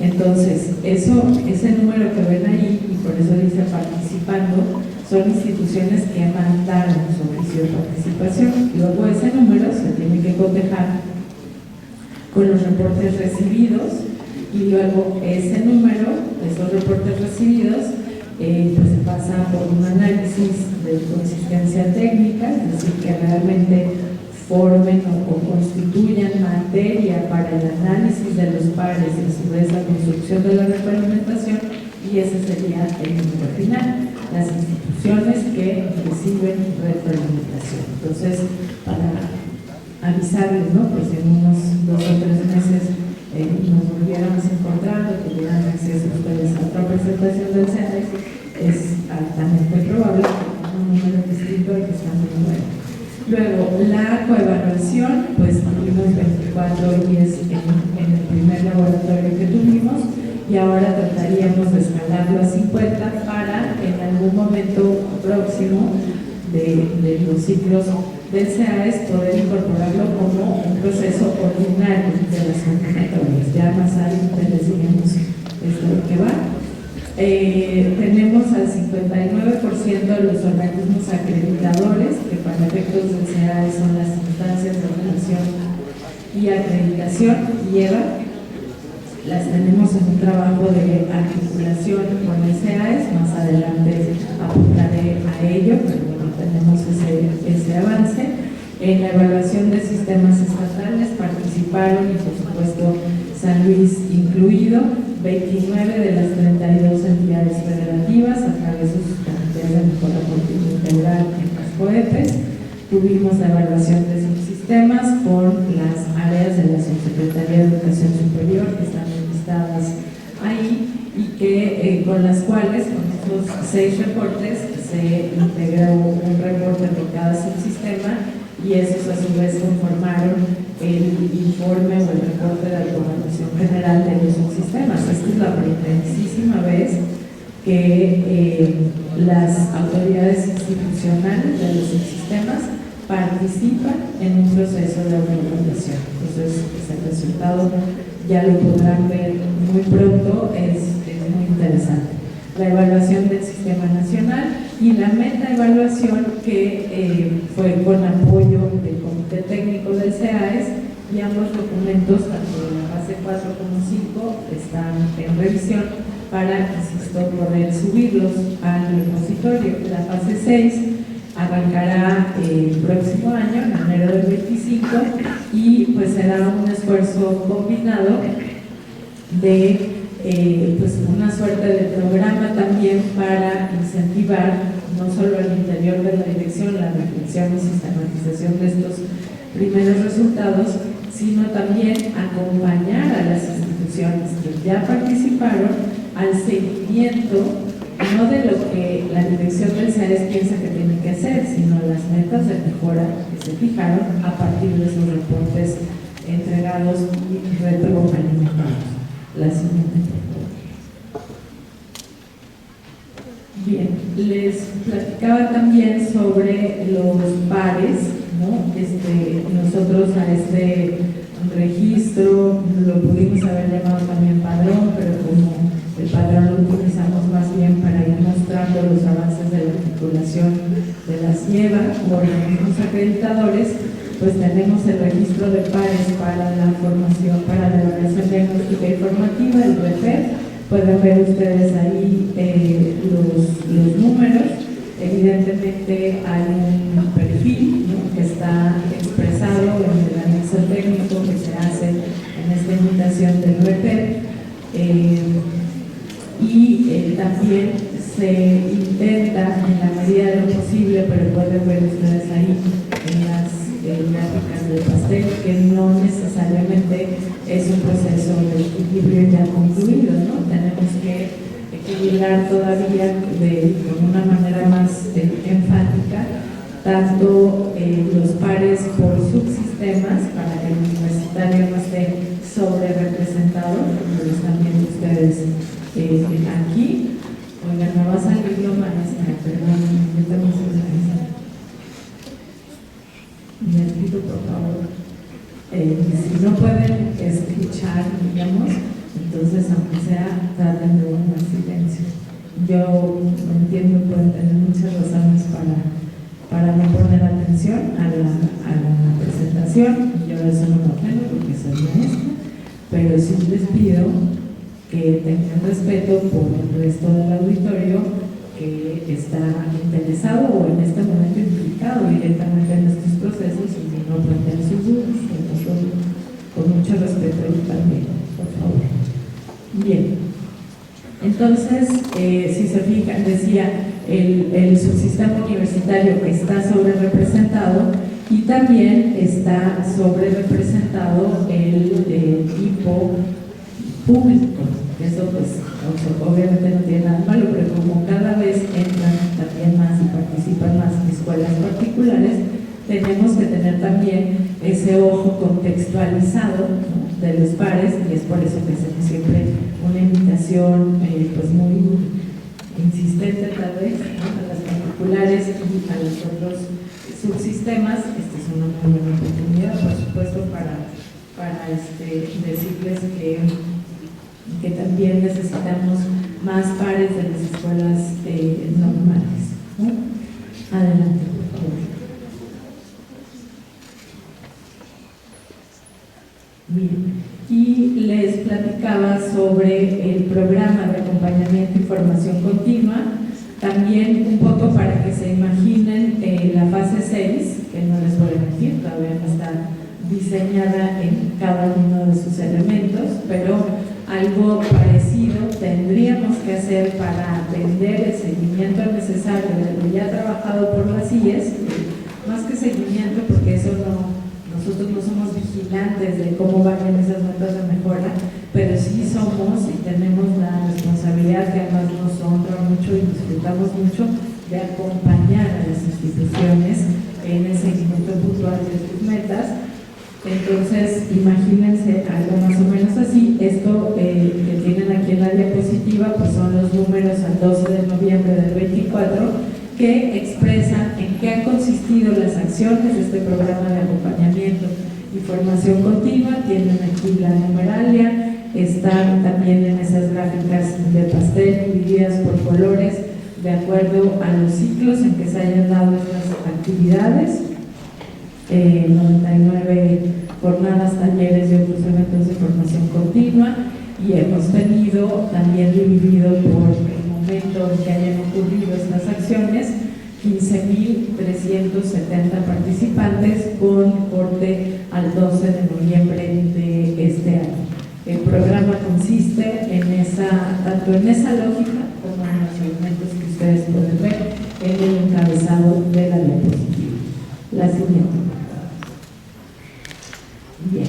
Entonces, ese número que ven ahí, y por eso dice participando, son instituciones que mandaron su oficio de participación. Luego ese número se tiene que cotejar con los reportes recibidos, y luego ese número, esos reportes recibidos, pues se pasa por un análisis de consistencia técnica, es decir, que realmente formen o constituyan materia para el análisis de los pares y a su vez la construcción de la retroalimentación, y ese sería el número final, las instituciones que reciben retroalimentación. Entonces, para avisarles, ¿no? Pues en unos 2 o 3 meses nos volviéramos encontrando, que tuvieran acceso ustedes a otra presentación del CEAES, es altamente probable que un número distinto al que están viendo. Luego, la coevaluación, pues tuvimos 24 guías en el primer laboratorio que tuvimos, y ahora trataríamos de escalarlo a 50 para en algún momento próximo de los ciclos del CEAES poder incorporarlo como un proceso ordinario de las convocatorias. Ya más adelante les diremos lo que va. Tenemos al 59% de los organismos acreditadores, que para efectos del CEAES son las instancias de ordenación y acreditación, y EVA. Las tenemos en un trabajo de articulación con el CEAES, más adelante apuntaré a ello, pero bueno, tenemos ese avance. En la evaluación de sistemas estatales participaron, y por supuesto San Luis incluido, 29 de las 32 entidades federativas a través de sus comités de mejora continua integral en las COEPES. Tuvimos la evaluación de subsistemas con las áreas de la Subsecretaría de Educación Superior que están listadas ahí, y que con las cuales, con estos 6 reportes, se integró un reporte de cada subsistema, y esos a su vez conformaron el informe o el reporte de autoevaluación general de los subsistemas. Esta es la primerísima vez que las autoridades institucionales de los subsistemas participan en un proceso de autorregulación. Entonces, el resultado ya lo podrán ver muy pronto, es muy interesante. La evaluación del sistema nacional y la metaevaluación que fue con apoyo del Comité Técnico del CEAES, y ambos documentos, tanto de la fase 4 como 5, están en revisión para, insisto, poder subirlos al repositorio. La fase 6 arrancará el próximo año, en enero del 25, y pues será un esfuerzo combinado de pues una suerte de programa también para incentivar no solo al interior de la dirección la reflexión y sistematización de estos primeros resultados, sino también acompañar a las instituciones que ya participaron al seguimiento, no de lo que la dirección del CEAES piensa que tiene que hacer, sino las metas de mejora que se fijaron a partir de sus reportes entregados y retroalimentados. La siguiente, por favor. Bien, les platicaba también sobre los pares, ¿no? Nosotros a este registro lo pudimos haber llamado también padrón, pero como el padrón lo utilizamos más bien para ir mostrando los avances de la articulación de la SIEVA o organismos acreditadores, pues tenemos el registro de pares para la formación, para la evaluación diagnóstica y formativa, el REPER. Pueden ver ustedes ahí los números. Evidentemente hay un perfil, ¿no?, que está expresado en el anexo técnico que se hace en esta invitación del REPER. También se intenta, en la medida de lo posible, pero pueden ver ustedes ahí en las gráficas del pastel, que no necesariamente es un proceso de equilibrio ya concluido, ¿no? Tenemos que equilibrar todavía con una manera más enfática tanto los pares por subsistemas para que el universitario no esté sobre representado, como lo están viendo ustedes aquí. Oigan, me va a salir lo maestra, perdón, yo también soy maestra. Me pido, por favor, si no pueden escuchar, digamos, entonces aunque sea, traten de guardar silencio. Yo entiendo que pueden tener muchas razones para no poner atención a la presentación. Yo eso no me ofendo porque soy maestra, pero sí les pido que tengan respeto por el resto del auditorio que está interesado o en este momento implicado directamente en estos procesos y que no plantean sus dudas. Entonces, con mucho respeto también, por favor. Bien, entonces, si se fijan, decía, el subsistema universitario está sobre representado y también está sobre representado el tipo público. Eso pues obviamente no tiene nada malo, pero como cada vez entran también más y participan más en escuelas particulares, tenemos que tener también ese ojo contextualizado, ¿no?, de los pares, y es por eso que hacemos siempre una invitación pues muy insistente tal vez, ¿no?, a las particulares y a los otros subsistemas. Esta es una muy buena oportunidad, por supuesto, para decirles que también necesitamos más pares de las escuelas normales, ¿no? Adelante, por favor. Bien, y les platicaba sobre el programa de acompañamiento y formación continua, también un poco para que se imaginen la fase 6, que no les voy a decir, todavía no está diseñada en cada uno de sus elementos, pero algo parecido tendríamos que hacer para atender el seguimiento necesario de lo ya trabajado por las IES, más que seguimiento, porque eso nosotros no somos vigilantes de cómo van esas metas de mejora, pero sí somos y tenemos la responsabilidad, que además nos honra mucho y disfrutamos mucho, de acompañar a las instituciones en el seguimiento puntual de sus metas. Entonces, imagínense algo más o menos así. Esto que tienen aquí en la diapositiva pues son los números al 12 de noviembre del 24 que expresan en qué han consistido las acciones de este programa de acompañamiento y formación continua. Tienen aquí la numeralia, están también en esas gráficas de pastel divididas por colores de acuerdo a los ciclos en que se hayan dado estas actividades. 99 jornadas, talleres y otros eventos de formación continua, y hemos tenido también dividido por el momento en que hayan ocurrido estas acciones 15.370 participantes con corte al 12 de noviembre de este año. El programa consiste tanto en esa lógica como en los elementos que ustedes pueden ver en el encabezado de la diapositiva. La siguiente. Bien,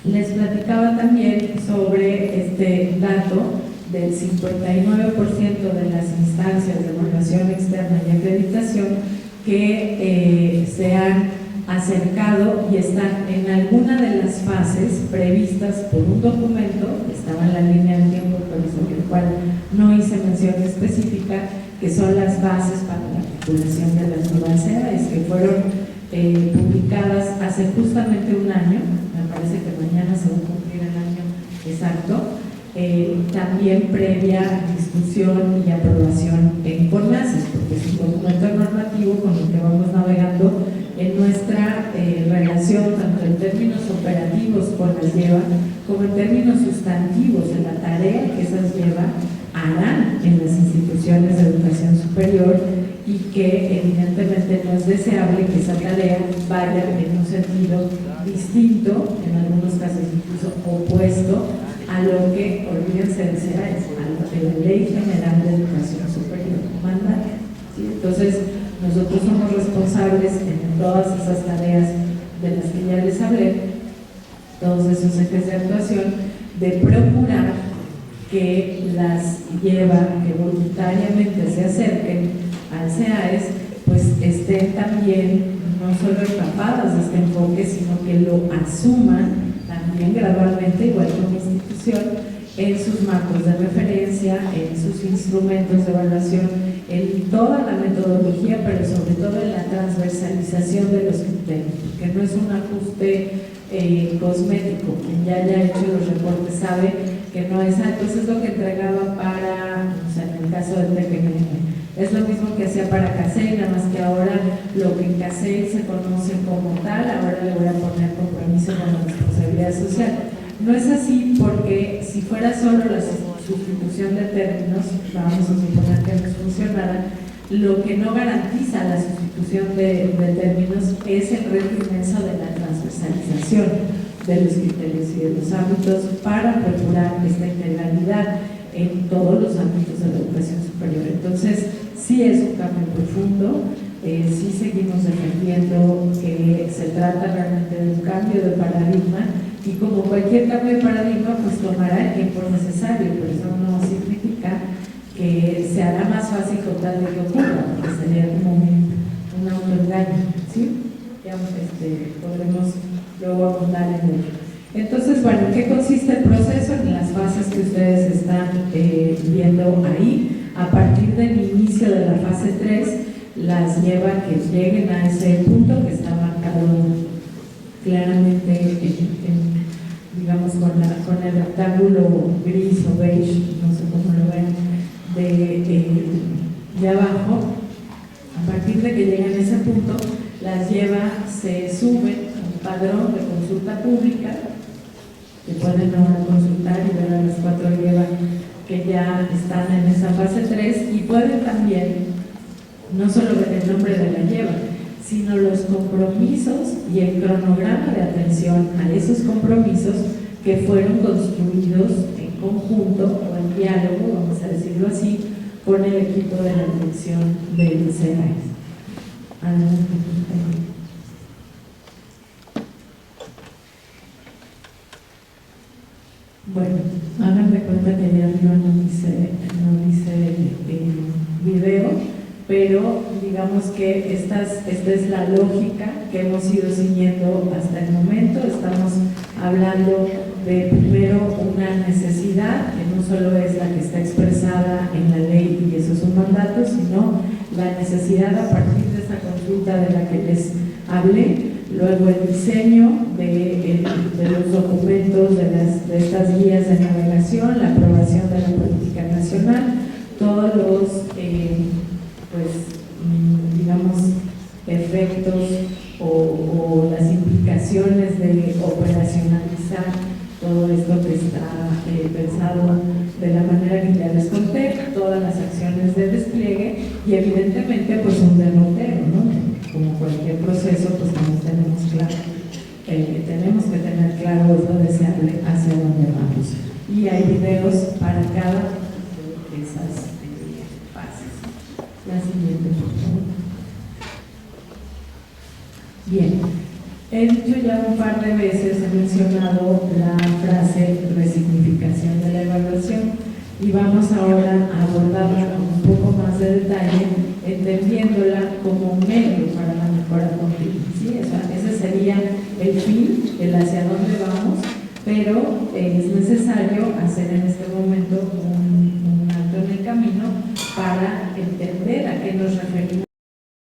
les platicaba también sobre este dato del 59% de las instancias de evaluación externa y acreditación que se han acercado y están en alguna de las fases previstas por un documento, estaba en la línea del tiempo, pero sobre el cual no hice mención específica, que son las bases para la articulación de las nuevas CEAES, que fueron publicadas hace justamente un año. Me parece que mañana se va a cumplir el año exacto, también previa discusión y aprobación en CONACYT, porque es un documento normativo con el que vamos navegando en nuestra relación, tanto en términos operativos con las lleva, como en términos sustantivos en la tarea que esas lleva harán en las instituciones de educación superior, y que evidentemente no es deseable que esa tarea vaya en un sentido distinto, en algunos casos incluso opuesto a lo que, olvídense de CEAES, a la Ley General de Educación Superior manda. ¿Sí? Entonces, nosotros somos responsables en todas esas tareas de las que ya les hablé, todos esos ejes de actuación, de procurar que las lleva, que voluntariamente se acerquen al CEAES, pues estén también no solo empapadas de este enfoque, sino que lo asuman también gradualmente, igual que una institución, en sus marcos de referencia, en sus instrumentos de evaluación, en toda la metodología, pero sobre todo en la transversalización de los criterios, porque no es un ajuste cosmético. Quien ya haya hecho los reportes sabe que no es alto. Eso es lo que entregaba para, o sea, en el caso del TPM. Es lo mismo que hacía para CASEI, nada más que ahora lo que en CASEI se conoce como tal, ahora le voy a poner compromiso con la responsabilidad social. No es así, porque si fuera solo la sustitución de términos, vamos a suponer que nos funcionara, lo que no garantiza la sustitución de términos es el reto inmenso de la transversalización de los criterios y de los ámbitos para procurar esta integralidad en todos los ámbitos de la educación superior. Entonces, sí es un cambio profundo, sí seguimos defendiendo que se trata realmente de un cambio de paradigma, y como cualquier cambio de paradigma, pues tomará el tiempo necesario, pero eso no significa que se hará más fácil con tal de que ocurra, porque sería como un autoengaño, ¿sí? Ya podremos luego abundar en ello. Entonces, bueno, ¿en qué consiste el proceso? En las fases que ustedes están viendo ahí. A partir del inicio de la fase 3, las lleva a que lleguen a ese punto que está marcado claramente, digamos, con el rectángulo gris o beige, no sé cómo lo ven, de abajo. A partir de que lleguen a ese punto, las lleva, se suben a un padrón de consulta pública, que pueden ahora consultar y ver a las 4 lleva que ya están en esa fase 3, y pueden también no solo ver el nombre de la lleva, sino los compromisos y el cronograma de atención a esos compromisos que fueron construidos en conjunto o en diálogo, vamos a decirlo así, con el equipo de la dirección del CEAES. Bueno, hagan de cuenta que allá arriba no dice video, pero digamos que esta es la lógica que hemos ido siguiendo hasta el momento. Estamos hablando de primero una necesidad que no solo es la que está expresada en la ley y eso es un mandato, sino la necesidad a partir de esa consulta de la que les hablé, luego el diseño de los documentos, de estas guías de navegación, la aprobación de la política nacional, todos los, digamos, efectos o las implicaciones de operacionalizar todo esto que está pensado de la manera que ya les conté, todas las acciones de despliegue y evidentemente pues un derrotero, ¿no? Como cualquier proceso, pues también tenemos que tener claro lo deseable hacia dónde vamos. Y hay videos para cada de esas fases. La siguiente, por favor. Bien, he dicho ya un par de veces, he mencionado la frase resignificación de la evaluación y vamos ahora a abordarla con un poco más de detalle, entendiéndola como un medio para la mejora continua. ¿Sí? Ese sería el fin, el hacia dónde vamos, pero es necesario hacer en este momento un alto en el camino para entender a qué nos referimos,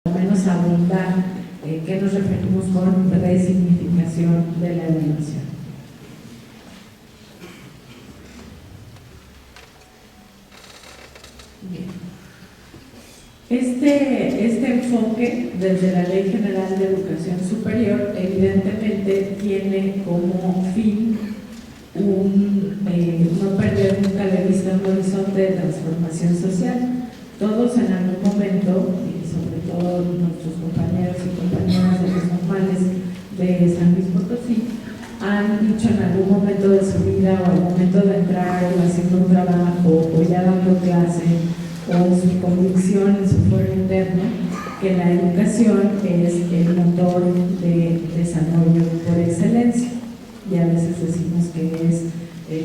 al menos abundar qué nos referimos con resignificación de la evaluación. Bien. Este enfoque desde la Ley General de Educación Superior evidentemente tiene como fin no perder nunca de vista un horizonte de transformación social. Todos en algún momento, y sobre todo nuestros compañeros y compañeras de los normales de San Luis Potosí, han dicho en algún momento de su vida o al momento de entrar o haciendo un trabajo o ya dando clase o su convicción en su fuero interno, que la educación es el motor de desarrollo por excelencia. Y a veces decimos que es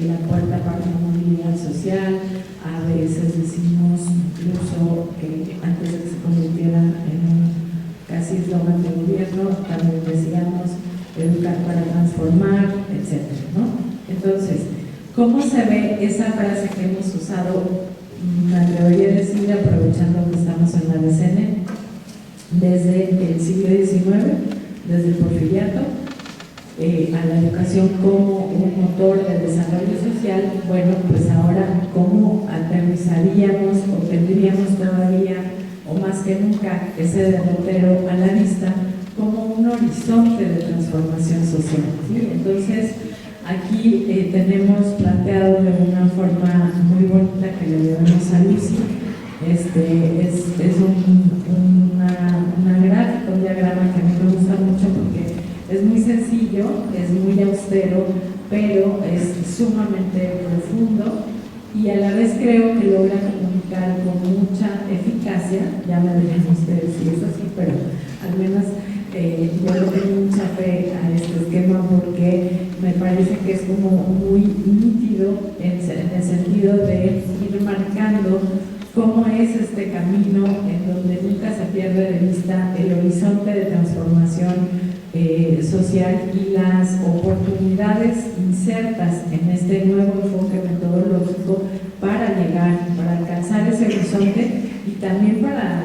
la puerta para la movilidad social, a veces decimos incluso que antes de que se convirtiera en un casi eslogan de gobierno, también decíamos educar para transformar, etc., ¿no? Entonces, ¿cómo se ve esa frase que hemos usado, me atrevería a decir, aprovechando que estamos en la DCN, desde el siglo XIX, desde el Porfiriato, a la educación como un motor de desarrollo social? Bueno, pues ahora, ¿cómo aterrizaríamos o tendríamos todavía, o más que nunca, ese derrotero a la vista como un horizonte de transformación social? ¿Sí? Entonces, aquí tenemos planteado de una forma muy bonita que le debemos a Lucy. Es una gráfica, un diagrama que a mí me gusta mucho porque es muy sencillo, es muy austero, pero es sumamente profundo y a la vez creo que logra comunicar con mucha eficacia. Ya me dirán ustedes si es así, pero al menos yo le tengo mucha fe a este esquema porque me parece que es como muy nítido en el sentido de ir marcando cómo es este camino en donde nunca se pierde de vista el horizonte de transformación social y las oportunidades insertas en este nuevo enfoque metodológico para llegar, para alcanzar ese horizonte y también para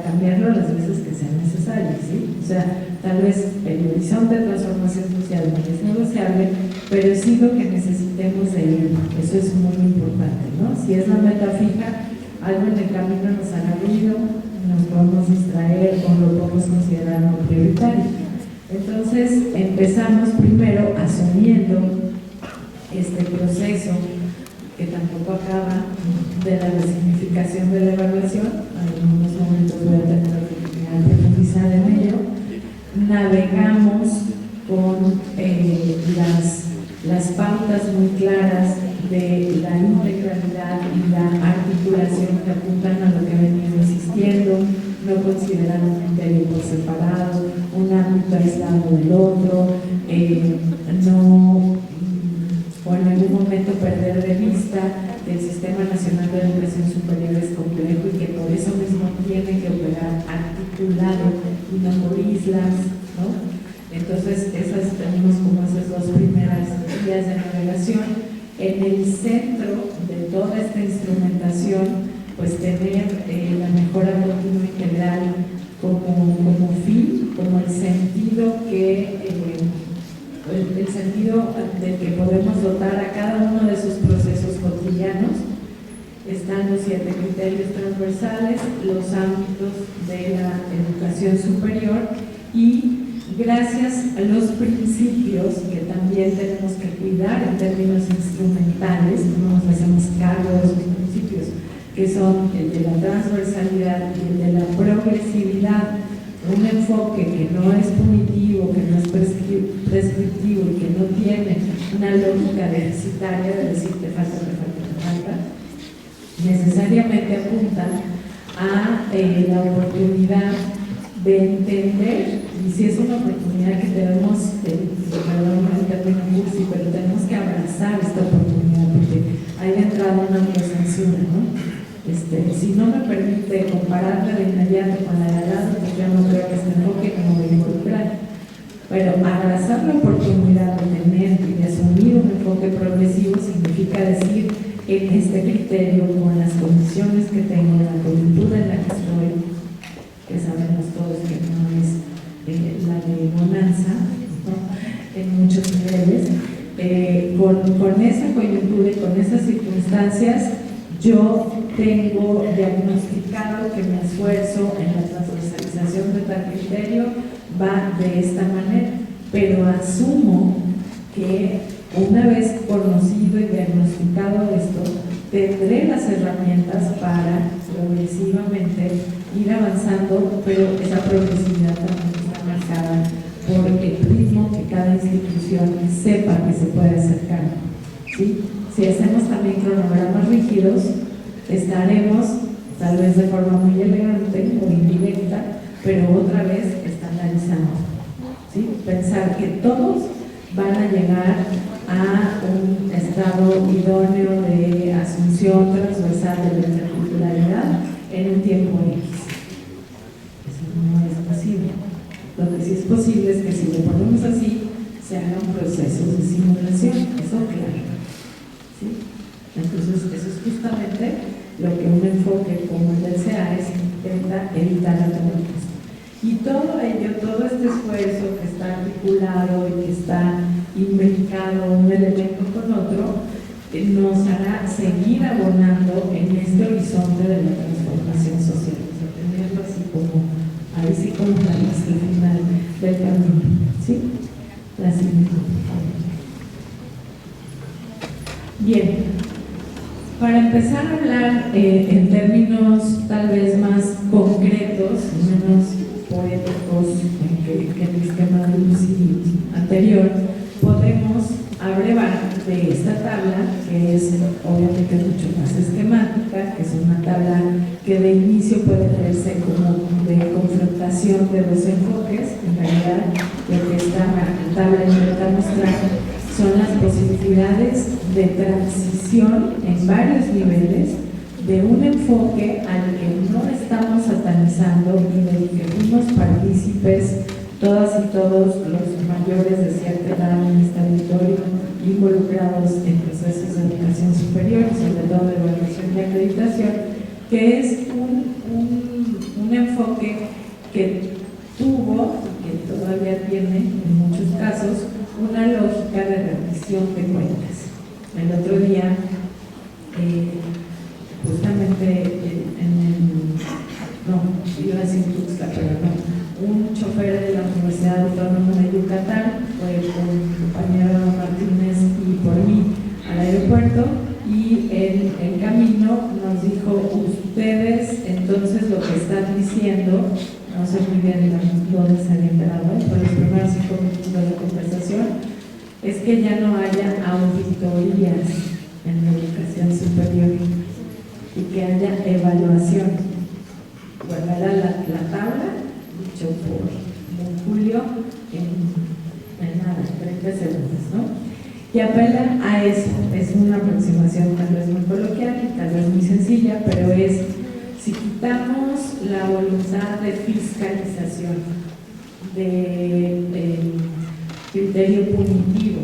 cambiarlo las veces que sean necesarias, ¿sí? O sea, tal vez el horizonte de transformación social no es negociable, pero sí lo que necesitemos de ir. Eso es muy importante, ¿no? Si es la meta fija, algo en el camino nos haga ruido, nos podemos distraer o lo podemos considerar no prioritario. Entonces, empezamos primero asumiendo este proceso que tampoco acaba de la resignificación de la evaluación. En algunos momentos voy a tener que profundizar en ello. Navegamos con las pautas muy claras de la integralidad y la articulación que apuntan a lo que venimos insistiendo, no considerar un criterio por separado, un ámbito aislado del otro, no, o en algún momento perder de vista que el Sistema Nacional de Educación Superior es complejo y que por eso mismo tiene que operar articulado y no por islas, ¿no? Entonces, tenemos como esas dos primeras vías de navegación. En el centro de toda esta instrumentación, pues tener la mejora continua integral como fin, como el sentido el sentido del que podemos dotar a cada uno de sus procesos cotidianos. Están los 7 criterios transversales, los ámbitos de la educación superior y gracias a los principios que también tenemos que cuidar en términos instrumentales, no nos hacemos cargo de esos principios, que son el de la transversalidad y el de la progresividad, un enfoque que no es punitivo, que no es prescriptivo y que no tiene una lógica deficitaria de decir te falta, necesariamente apunta a la oportunidad de entender, y si es una oportunidad que tenemos, perdón el término cursi, pero tenemos que abrazar esta oportunidad porque hay de entrada una autocensura, ¿no? Si no me permite compararla de inmediato con la de al lado, pues yo no creo que este enfoque no me voy a involucrar. Pero abrazar la oportunidad de tener y de asumir un enfoque progresivo significa decir, en este criterio, con las condiciones que tengo, la coyuntura en la que estoy, que sabemos todos que no es la de bonanza, ¿no? En muchos niveles, con esa coyuntura y con esas circunstancias, yo tengo diagnosticado que mi esfuerzo en la transversalización de tal criterio va de esta manera, pero asumo que una vez conocido y diagnosticado esto, tendré las herramientas para progresivamente ir avanzando, pero esa progresividad también está marcada por el ritmo que cada institución sepa que se puede acercar, ¿sí? Si hacemos también cronogramas rígidos, estaremos tal vez de forma muy elegante o indirecta, pero otra vez estandarizando, ¿sí? Pensar que todos van a llegar a un estado idóneo de asunción transversal de la interculturalidad en un tiempo X. Eso no es posible. Lo que sí es posible es que si lo ponemos así, se hagan procesos de simulación, eso claro. ¿Sí? Entonces, eso es justamente lo que un enfoque como el del CEAES intenta evitar a todo esto. Y todo ello, todo este esfuerzo que está articulado y que está imbricado un elemento con otro, nos hará seguir abonando en este horizonte de la transformación social. O sea, tenerlo así como, ahí sí como la final del camino. ¿Sí? La siguiente. Bien. Para empezar a hablar en términos tal vez más concretos, menos poéticos que el esquema de Lucy anterior, podemos abrevar de esta tabla, que es obviamente mucho más esquemática, que es una tabla que de inicio puede verse como de confrontación de dos enfoques. En realidad, lo que esta tabla intenta mostrar son las posibilidades de transición en varios niveles de un enfoque al que no estamos satanizando y del que fuimos partícipes todas y todos los mayores de cierta edad en este auditorio involucrados en procesos de educación superior, sobre todo de evaluación y acreditación, que es un enfoque que tuvo y que todavía tiene en muchos casos una lógica de rendición de cuentas. El otro día, justamente iba a decir Tuxtla, pero no, un chofer de la Universidad Autónoma de Yucatán fue con mi compañero Martínez y por mí al aeropuerto, y en camino nos dijo: ustedes entonces lo que están diciendo, no sé muy bien dónde se había enterado, por los primeros 5 minutos de la conversación, es que ya no haya auditorías en la educación superior y que haya evaluación. Bueno, era la tabla, dicho por Don Julio en nada, 30 segundos, ¿no? Y apela a eso. Es una aproximación tal vez muy coloquial y tal vez muy sencilla, pero es: si quitamos la voluntad de fiscalización, de criterio punitivo,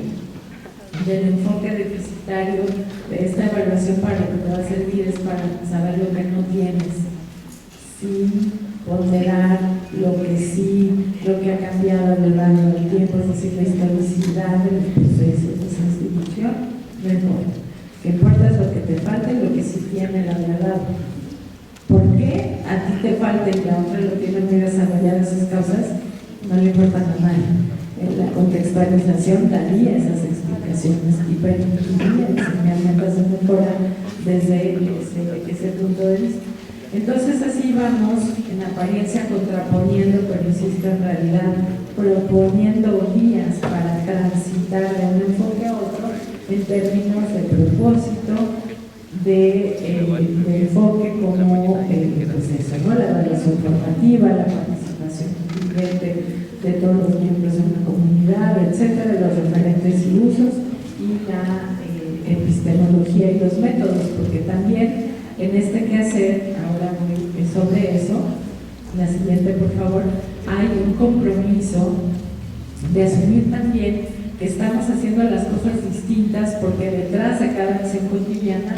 del enfoque deficitario de esta evaluación, para lo que te va a servir es para saber lo que no tienes, sin ponderar lo que sí, lo que ha cambiado a lo largo del tiempo, es decir, la historicidad de los procesos de esa institución. No importa. Lo que importa es lo que te falta y lo que sí tiene la verdad. ¿Por qué a ti te falta y la otra lo tiene muy desarrolladas esas causas? No le importan a nadie. En la contextualización daría esas explicaciones y permitiría herramientas de mejora desde ese punto de vista. Entonces así vamos, en apariencia contraponiendo, pero insisto, en realidad proponiendo vías para transitar de un enfoque a otro en términos de propósito, de enfoque como pues eso, ¿no? La evaluación formativa, la participación incluyente de todos los miembros de una comunidad, etcétera, los referentes y usos, y la epistemología y los métodos, porque también en este quehacer, ahora voy sobre eso, la siguiente por favor, hay un compromiso de asumir también que estamos haciendo las cosas distintas, porque detrás de cada acción cotidiana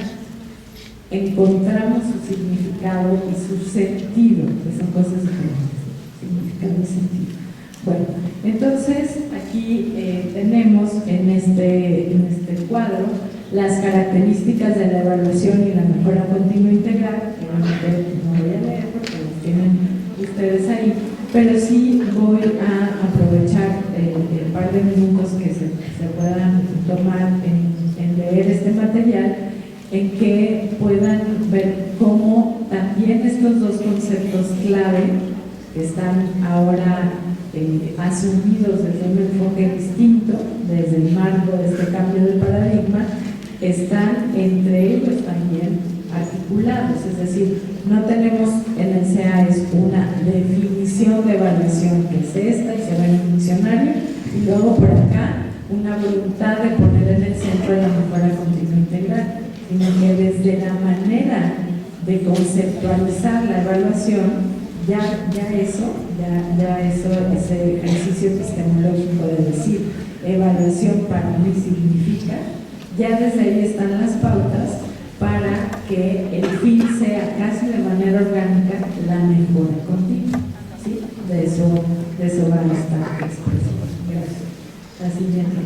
encontramos su significado y su sentido, que son cosas diferentes, significado y sentido. Bueno, entonces aquí tenemos en este cuadro las características de la evaluación y la mejora continua integral, que no voy a leer porque las tienen ustedes ahí, pero sí voy a aprovechar el par de minutos que se puedan tomar en leer este material, en que puedan ver cómo también estos dos conceptos clave que están ahora asumidos desde un enfoque distinto, desde el marco de este cambio de paradigma, están entre ellos también articulados, es decir, no tenemos en el CEAES una definición de evaluación que es esta y se va en el diccionario, y luego por acá una voluntad de poner en el centro la mejora continua integral, sino que desde la manera de conceptualizar la evaluación, ese ejercicio epistemológico de decir evaluación para mí significa, ya desde ahí están las pautas para que el fin sea casi de manera orgánica la mejora continua, ¿sí? De eso va a estar expresado. Gracias. La siguiente.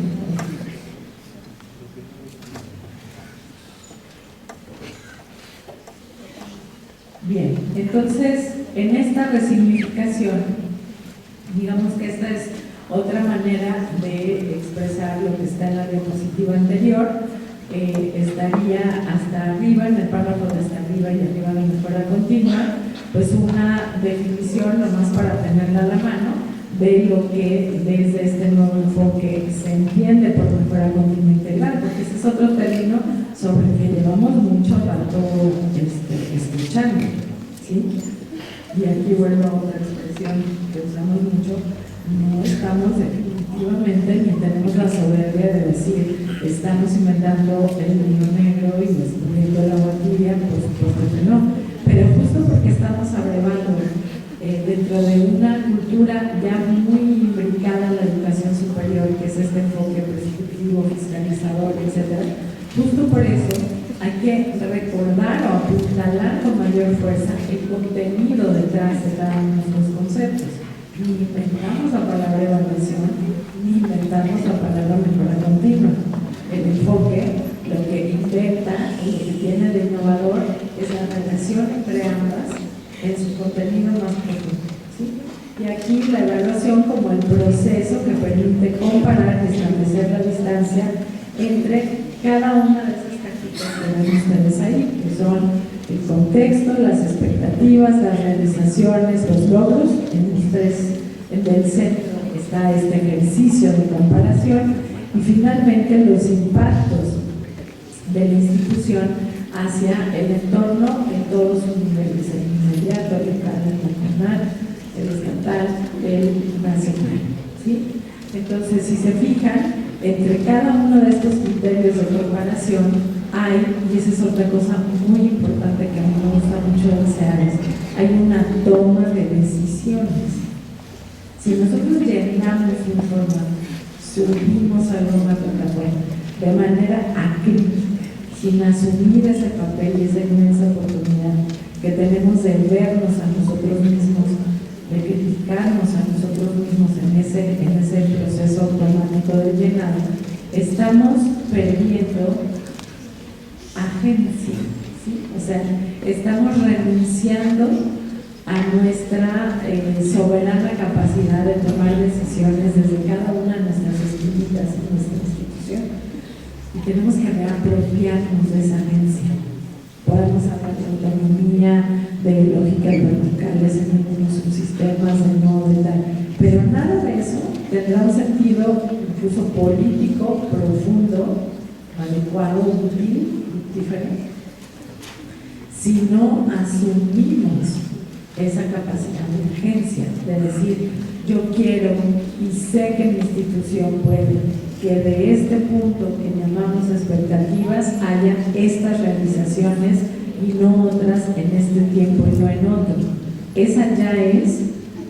Bien, entonces en esta resignificación, digamos que esta es otra manera de expresar lo que está en la diapositiva anterior. Estaría hasta arriba, en el párrafo de hasta arriba y arriba de mejora continua, pues una definición, nomás para tenerla a la mano, de lo que desde este nuevo enfoque se entiende por mejora continua integral, porque ese es otro término sobre el que llevamos mucho rato escuchando, ¿sí? Y aquí vuelvo a otra expresión que usamos mucho: no estamos definitivamente ni tenemos la soberbia de decir estamos inventando el hilo negro y descubriendo el agua tibia, por supuesto que no, pero justo porque estamos abrevando dentro de una cultura ya muy imbricada en la educación superior, que es este enfoque prescriptivo, fiscalizador, etc., justo por eso hay que recordar o apuntalar con mayor fuerza el contenido detrás de cada uno de estos conceptos. Ni inventamos la palabra evaluación, ni inventamos la palabra mejora continua. El enfoque, lo que inventa y lo que tiene de innovador es la relación entre ambas en su contenido más profundo, ¿sí? Y aquí la evaluación como el proceso que permite comparar y establecer la distancia entre cada una de esas cajitas que ven ustedes ahí, que son el contexto, las expectativas, las realizaciones, los logros. En el centro está este ejercicio de comparación, y finalmente los impactos de la institución hacia el entorno en todos sus niveles: el inmediato, el local, el nacional, el estatal, el nacional, ¿sí? Entonces, si se fijan, entre cada uno de estos criterios de comparación hay, y esa es otra cosa muy importante que a mí me gusta mucho de CEAES, hay una toma de decisiones. Si nosotros llenamos un formato, subimos algo más, bueno, de manera acrítica, sin asumir ese papel y esa inmensa oportunidad que tenemos de vernos a nosotros mismos, de criticarnos a nosotros mismos en ese proceso automático de llenado, estamos perdiendo agencia, ¿sí? O sea, estamos renunciando a nuestra soberana capacidad de tomar decisiones desde cada una de nuestras esquinitas en nuestra institución. Y tenemos que reapropiarnos de esa agencia. Podemos hablar de autonomía, de lógicas verticales en algunos subsistemas, de no, de tal. Pero nada de eso tendrá un sentido incluso político, profundo, adecuado, útil, diferente, si no asumimos esa capacidad de urgencia, de decir, yo quiero y sé que mi institución puede, que de este punto que llamamos expectativas haya estas realizaciones y no otras en este tiempo y no en otro. Esa ya es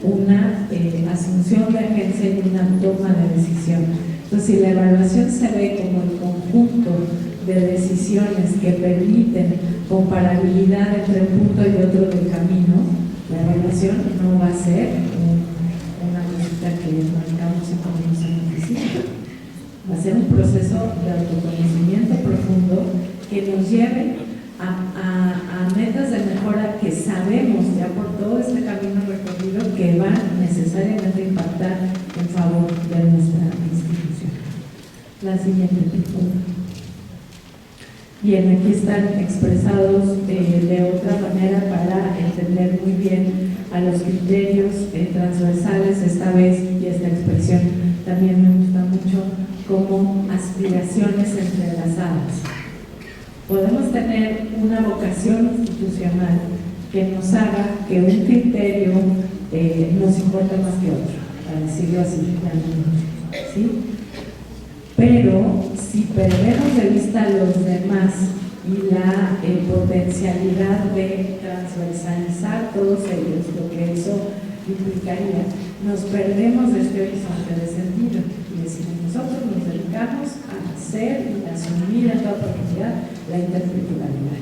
una asunción de agencia y una toma de decisión. Entonces, si la evaluación se ve como el conjunto de decisiones que permiten comparabilidad entre un punto y otro del camino, la evaluación no va a ser una cosita que marcamos y ponemos en oficina. Va a ser un proceso de autoconocimiento profundo que nos lleve a metas de mejora que sabemos ya por todo este camino recorrido que van necesariamente a impactar en favor de nuestra institución. La siguiente, por favor. Bien, aquí están expresados de otra manera para entender muy bien a los criterios transversales esta vez, y esta expresión también me gusta mucho, como aspiraciones entrelazadas. Podemos tener una vocación institucional que nos haga que un criterio nos importa más que otro, para decirlo así, ¿sí? Pero si perdemos de vista a los demás y la potencialidad de transversalizar todos ellos, lo que eso implicaría, nos perdemos de este horizonte de sentido y decimos, nosotros nos dedicamos a hacer y a asumir en toda oportunidad la interculturalidad.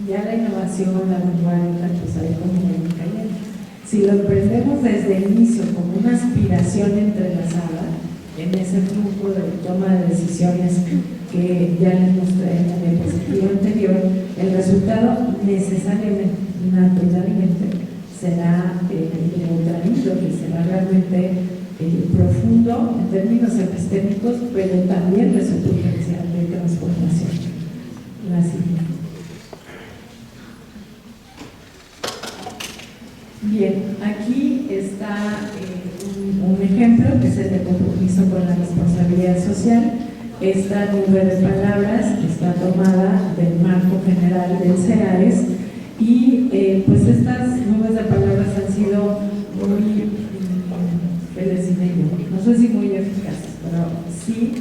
Ya la innovación, la vanguardia, pues ahí como viene cayendo. Si lo emprendemos desde el inicio como una aspiración entrelazada, en ese flujo de toma de decisiones que ya les mostré en la diapositiva anterior, el resultado necesariamente, naturalmente, será neutralizo, que será realmente profundo en términos epistémicos, pero también de su potencial de transformación. La siguiente. Bien, aquí está un ejemplo que es el de compromiso con la responsabilidad social. Esta nube de palabras está tomada del marco general del CEARES y pues estas nubes de palabras han sido muy, ¿qué les diré yo? No sé si muy eficaces, pero sí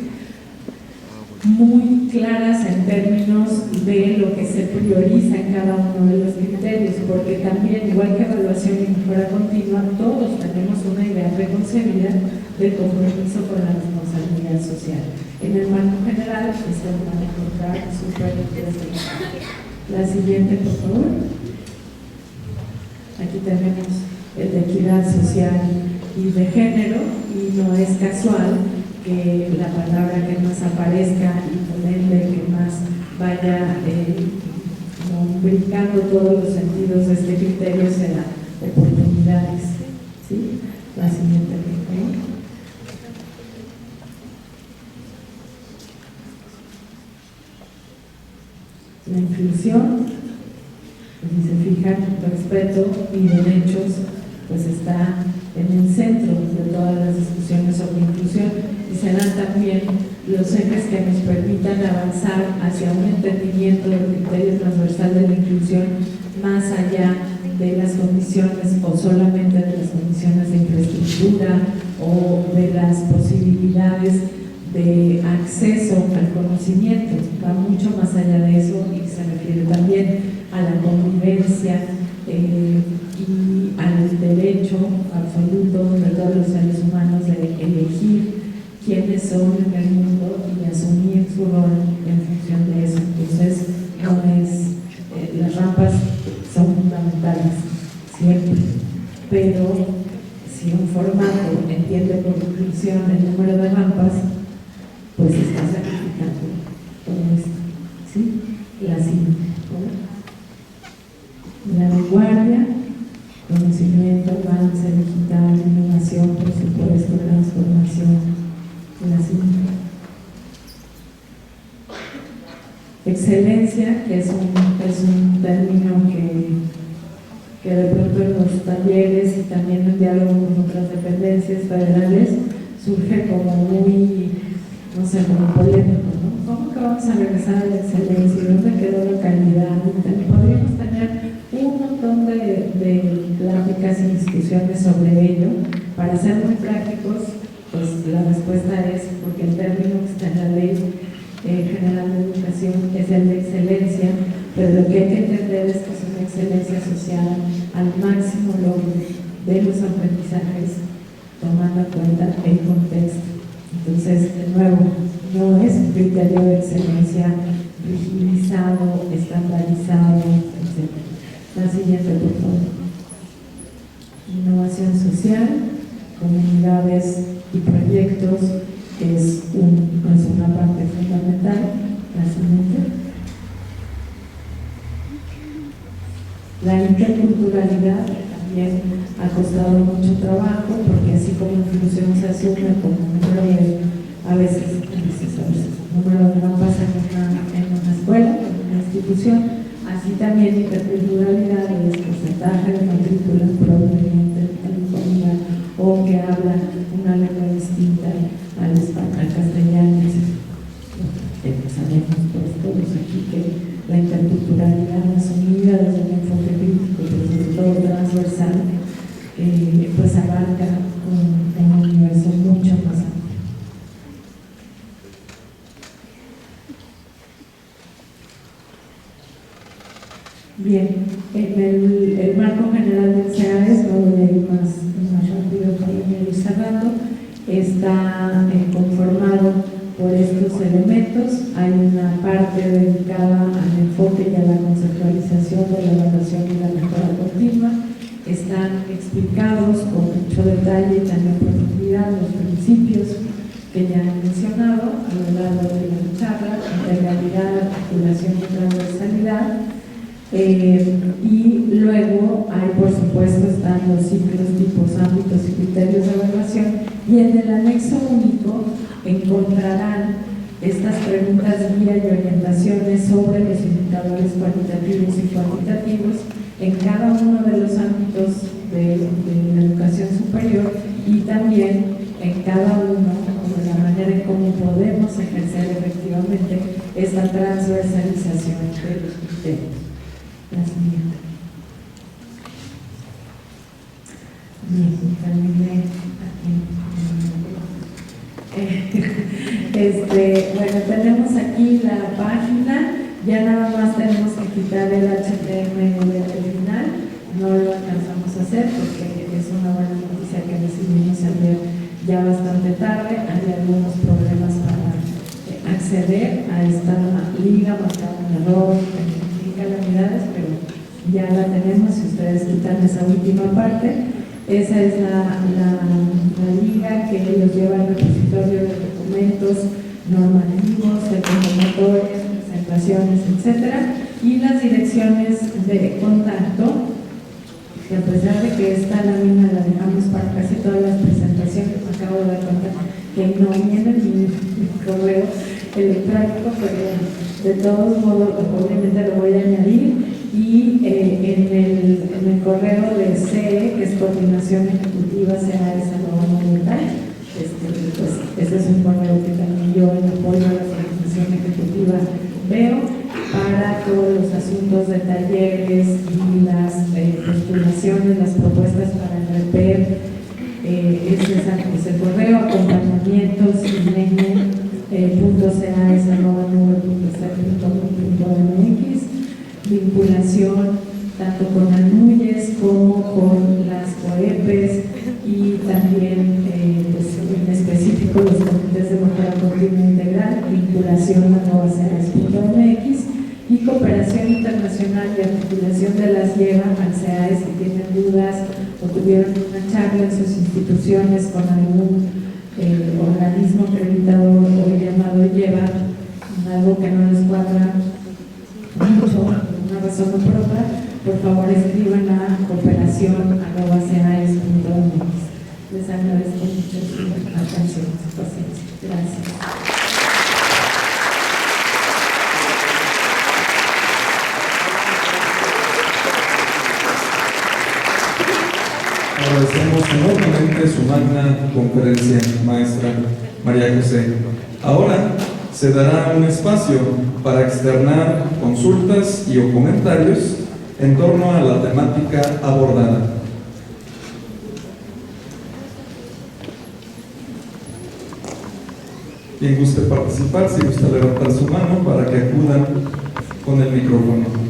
muy claras en términos de lo que se prioriza en cada uno de los criterios, porque también, igual que evaluación y mejora continua, todos tenemos una idea preconcebida del compromiso con la responsabilidad social. En el marco general, se van a encontrar súper interesantes. La siguiente, por favor. Aquí tenemos el de equidad social y de género, y no es casual que la palabra que más aparezca y por ende que más vaya brincando todos los sentidos de este criterio será oportunidades. ¿Sí? La siguiente, por favor. La inclusión, si se fijan, respeto y derechos, pues está en el centro de todas las discusiones sobre inclusión, y serán también los ejes que nos permitan avanzar hacia un entendimiento del criterio transversal de la inclusión más allá de las condiciones o solamente de las condiciones de infraestructura o de las posibilidades de acceso al conocimiento. Va mucho más allá de eso y se refiere también a la convivencia y al derecho absoluto de todos los seres humanos de elegir quiénes son en el mundo y asumir su rol en función de eso. Entonces, no es, las rampas son fundamentales, siempre, pero si un formato entiende por inclusión el número de rampas, pues está sacrificando todo esto, ¿sí? La siguiente, la vanguardia, conocimiento, avance digital, innovación, presupuesto, transformación. La siguiente. Excelencia, que es un término que de pronto en los talleres y también en diálogo con otras dependencias federales surge como muy, no sé, como polémico, ¿no? ¿Cómo que vamos a regresar a la excelencia? ¿Y dónde quedó la calidad? Podríamos tener un montón de pláticas y discusiones sobre ello. Para ser muy prácticos, pues la respuesta es porque el término que está en la Ley General de Educación es el de excelencia, pero lo que hay que entender es que es una excelencia asociada al máximo logro de los aprendizajes, tomando en cuenta el contexto. Entonces, de nuevo, no es un criterio de excelencia rigidizado, estandarizado, etc. La siguiente, por favor. Innovación social, comunidades y proyectos es una parte fundamental. La siguiente. La interculturalidad también ha costado mucho trabajo, porque así como inclusión se asume como número de, a veces número de rampas en una escuela, en una institución, así también interculturalidad es porcentaje de matrículas proveniente de California o que hablan una lengua distinta al español, al castellano, etc. Sabemos todos aquí que la interculturalidad asumida desde un enfoque crítico, pero sobre todo transversal, pues abarca un universo mucho más amplio. Bien, en el marco general del CEAES, no voy a ir más rápido para ir cerrando, está conformado por estos elementos. Hay una parte dedicada al enfoque y a la conceptualización de la evaluación y la mejora continua. Están explicados con mucho detalle y también profundidad los principios que ya he mencionado a lo largo de la charla: integralidad, articulación y transversalidad. Y luego hay, por supuesto, están los ciclos, tipos, ámbitos y criterios de evaluación, y en el anexo único encontrarán estas preguntas guía y orientaciones sobre los indicadores cualitativos y cuantitativos en cada uno de los ámbitos de la educación superior, y también en cada uno de la manera en cómo podemos ejercer efectivamente esta transversalización de los criterios. La siguiente. Bien, terminé aquí. Bueno, tenemos aquí la página, ya nada más tenemos que quitar el HTML al final, no lo alcanzamos a hacer porque es una buena noticia que recibimos ayer ya bastante tarde. Hay algunos problemas para acceder a esta liga, marcar un error, calamidades, pero ya la tenemos. Si ustedes quitan esa última parte, esa es la liga que los lleva al repositorio de documentos normativos, de convocatorias, presentaciones, etcétera, y las direcciones de contacto, que a pesar de que esta lámina la dejamos para casi todas las presentaciones, me acabo de dar cuenta que no viene mi correo electrónico, pero de todos modos obviamente lo voy a añadir, y en el correo de CE, que es Coordinación Ejecutiva CEAES@, pues ese es un correo que también yo en apoyo a la Coordinación Ejecutiva veo para todos los asuntos de talleres y las postulaciones, las propuestas para el REPER. Es el correo acompañamientos .caes@nube.cr.mx, vinculación tanto con ANUYES como con las COEPES, y también pues, en específico los comités Cooperación Internacional y Articulación de las lleva al CEAE si tienen dudas o tuvieron una charla en sus instituciones con algún organismo acreditador o llamado lleva algo que no les cuadra mucho, una razón no propia, por favor escriban a cooperación@ceaes.mx. Les agradezco mucho su atención, su paciencia. Gracias. Agradecemos enormemente su magna conferencia, maestra María José. Ahora se dará un espacio para externar consultas y o comentarios en torno a la temática abordada. Quien guste participar, si gusta levantar su mano para que acudan con el micrófono.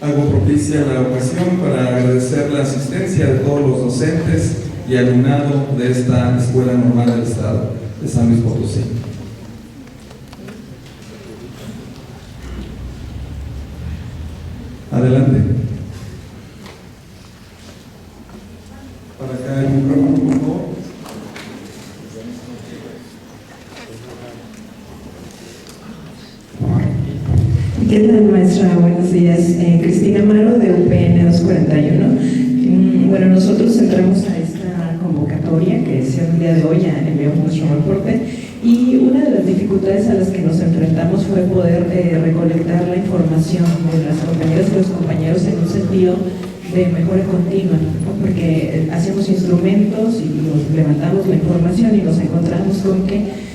Hago propicia la ocasión para agradecer la asistencia de todos los docentes y alumnado de esta Escuela Normal del Estado de San Luis Potosí. Adelante. Para acá el micrófono, por favor. ¿Qué tal, maestra? Buenos días. Cristina Amaro, de UPN 241. Bueno, nosotros entramos a esta convocatoria que se el día de hoy, ya enviamos nuestro reporte, y una de las dificultades a las que nos enfrentamos fue poder recolectar la información de las compañeras y los compañeros en un sentido de mejora continua, ¿no? Porque hacíamos instrumentos y levantamos la información y nos encontramos con que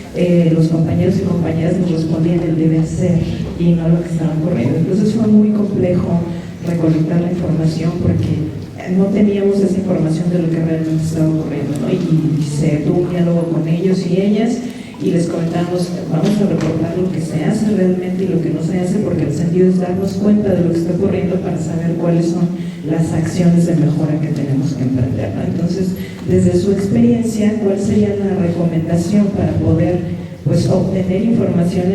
los compañeros y compañeras nos respondían el deber ser y no lo que estaba ocurriendo. Entonces fue muy complejo recolectar la información porque no teníamos esa información de lo que realmente estaba ocurriendo, ¿no? Y se tuvo un diálogo con ellos y ellas y les comentamos, vamos a reportar lo que se hace realmente y lo que no se hace, porque el sentido es darnos cuenta de lo que está ocurriendo para saber cuáles son las acciones de mejora que tenemos que emprender, ¿no? Entonces, desde su experiencia, ¿cuál sería la recomendación para poder pues obtener información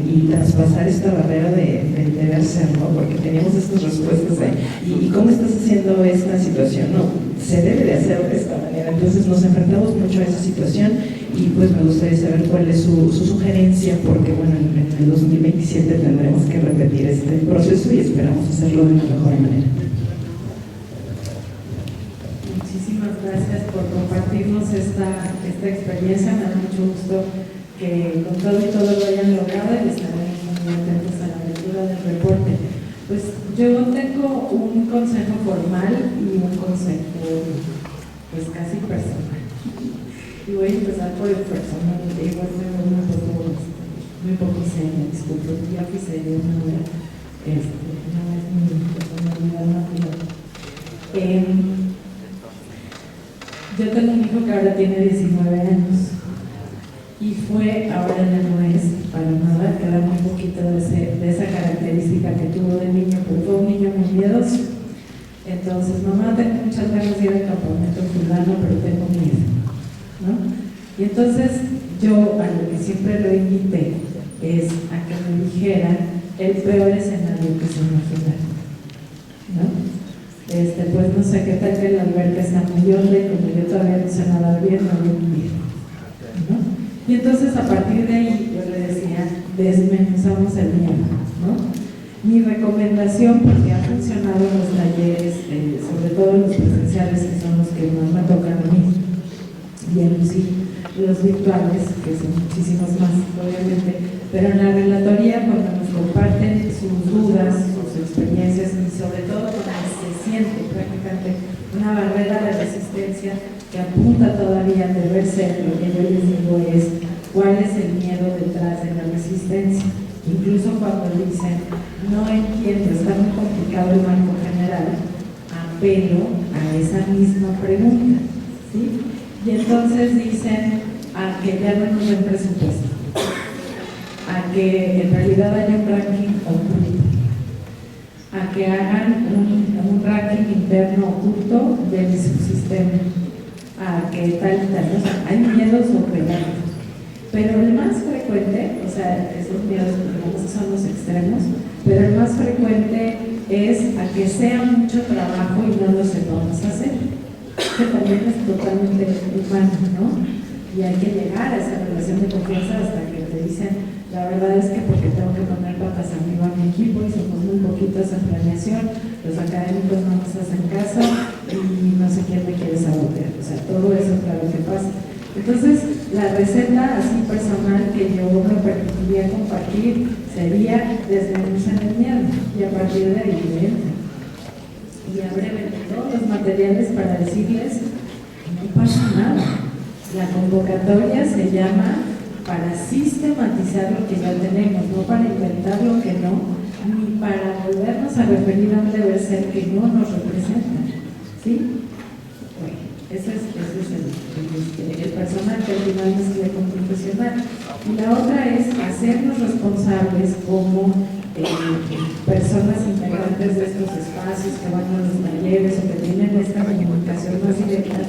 y traspasar esta barrera del deber ser, ¿no? Porque teníamos estas respuestas de ¿y cómo estás haciendo esta situación? No, se debe de hacer de esta manera. Entonces nos enfrentamos mucho a esa situación y pues me gustaría saber cuál es su sugerencia, porque bueno, en el 2027 tendremos que repetir este proceso y esperamos hacerlo de una mejor manera. Muchísimas gracias por compartirnos esta experiencia. Me da mucho gusto que con todo y todo lo hayan logrado y estaremos muy atentos a la lectura del reporte. Pues yo tengo un consejo formal y un consejo pues casi personal. Y voy a empezar por el personal, igual muy poco seria, disculpe, ya fui seria una hora, no es mi personalidad natural. Yo tengo un hijo que ahora tiene 19 años. Y fue ahora en el nuez, para nada quedarme un poquito de esa característica que tuvo de niño, pero fue un niño muy miedoso. Entonces, mamá, tengo muchas ganas de ir al campamento fulano, pero tengo miedo, ¿no? Y entonces yo a lo que siempre lo invité es a que me dijera el peor escenario que se imaginara, ¿no? Pues no sé qué tal que la alberca está muy honda y como yo todavía no sé nadar bien, no voy a vivir, ¿no? Y entonces a partir de ahí yo le decía, desmenuzamos el miedo, ¿no? Mi recomendación, porque ha funcionado en los talleres, sobre todo los presenciales, que son los que más me tocan a mí, y en los virtuales, que son muchísimos más, obviamente, pero en la relatoría, cuando nos comparten sus dudas, sus experiencias, y sobre todo cuando se siente prácticamente una barrera de resistencia que apunta todavía al deber ser, lo que yo les digo es cuál es el miedo detrás de la resistencia. Incluso cuando dicen no entiendo, está muy complicado el marco general, apelo a esa misma pregunta, ¿sí? Y entonces dicen a que ya no nos den presupuesto, a que en realidad haya un ranking oculto, a que hagan un ranking interno oculto del subsistema, a que tal y tal, o sea, hay miedos operativos, pero el más frecuente, o sea, esos miedos son los extremos, pero el más frecuente es a que sea mucho trabajo y no lo sepamos hacer, que también es totalmente humano, ¿no? Y hay que llegar a esa relación de confianza hasta que te dicen, la verdad es que porque tengo que poner patas arriba a mi equipo y somos muy poquitos en planeación, los académicos no nos hacen caso y no sé quién me quiere sabotear, o sea, todo eso claro que pasa. Entonces, la receta así personal que yo me permitiría compartir sería desmenuzar el miedo y a partir de ahí y abreven todos los materiales para decirles no pasa nada. La convocatoria se llama para sistematizar lo que ya tenemos, no para inventar lo que no, ni para volvernos a referir a un deber ser que no nos representa. ¿Sí? Bueno, ese es el personal que al final mezclé con profesional. Y la otra es hacernos responsables como personas integrantes de estos espacios que van a los talleres o que tienen esta comunicación más directa,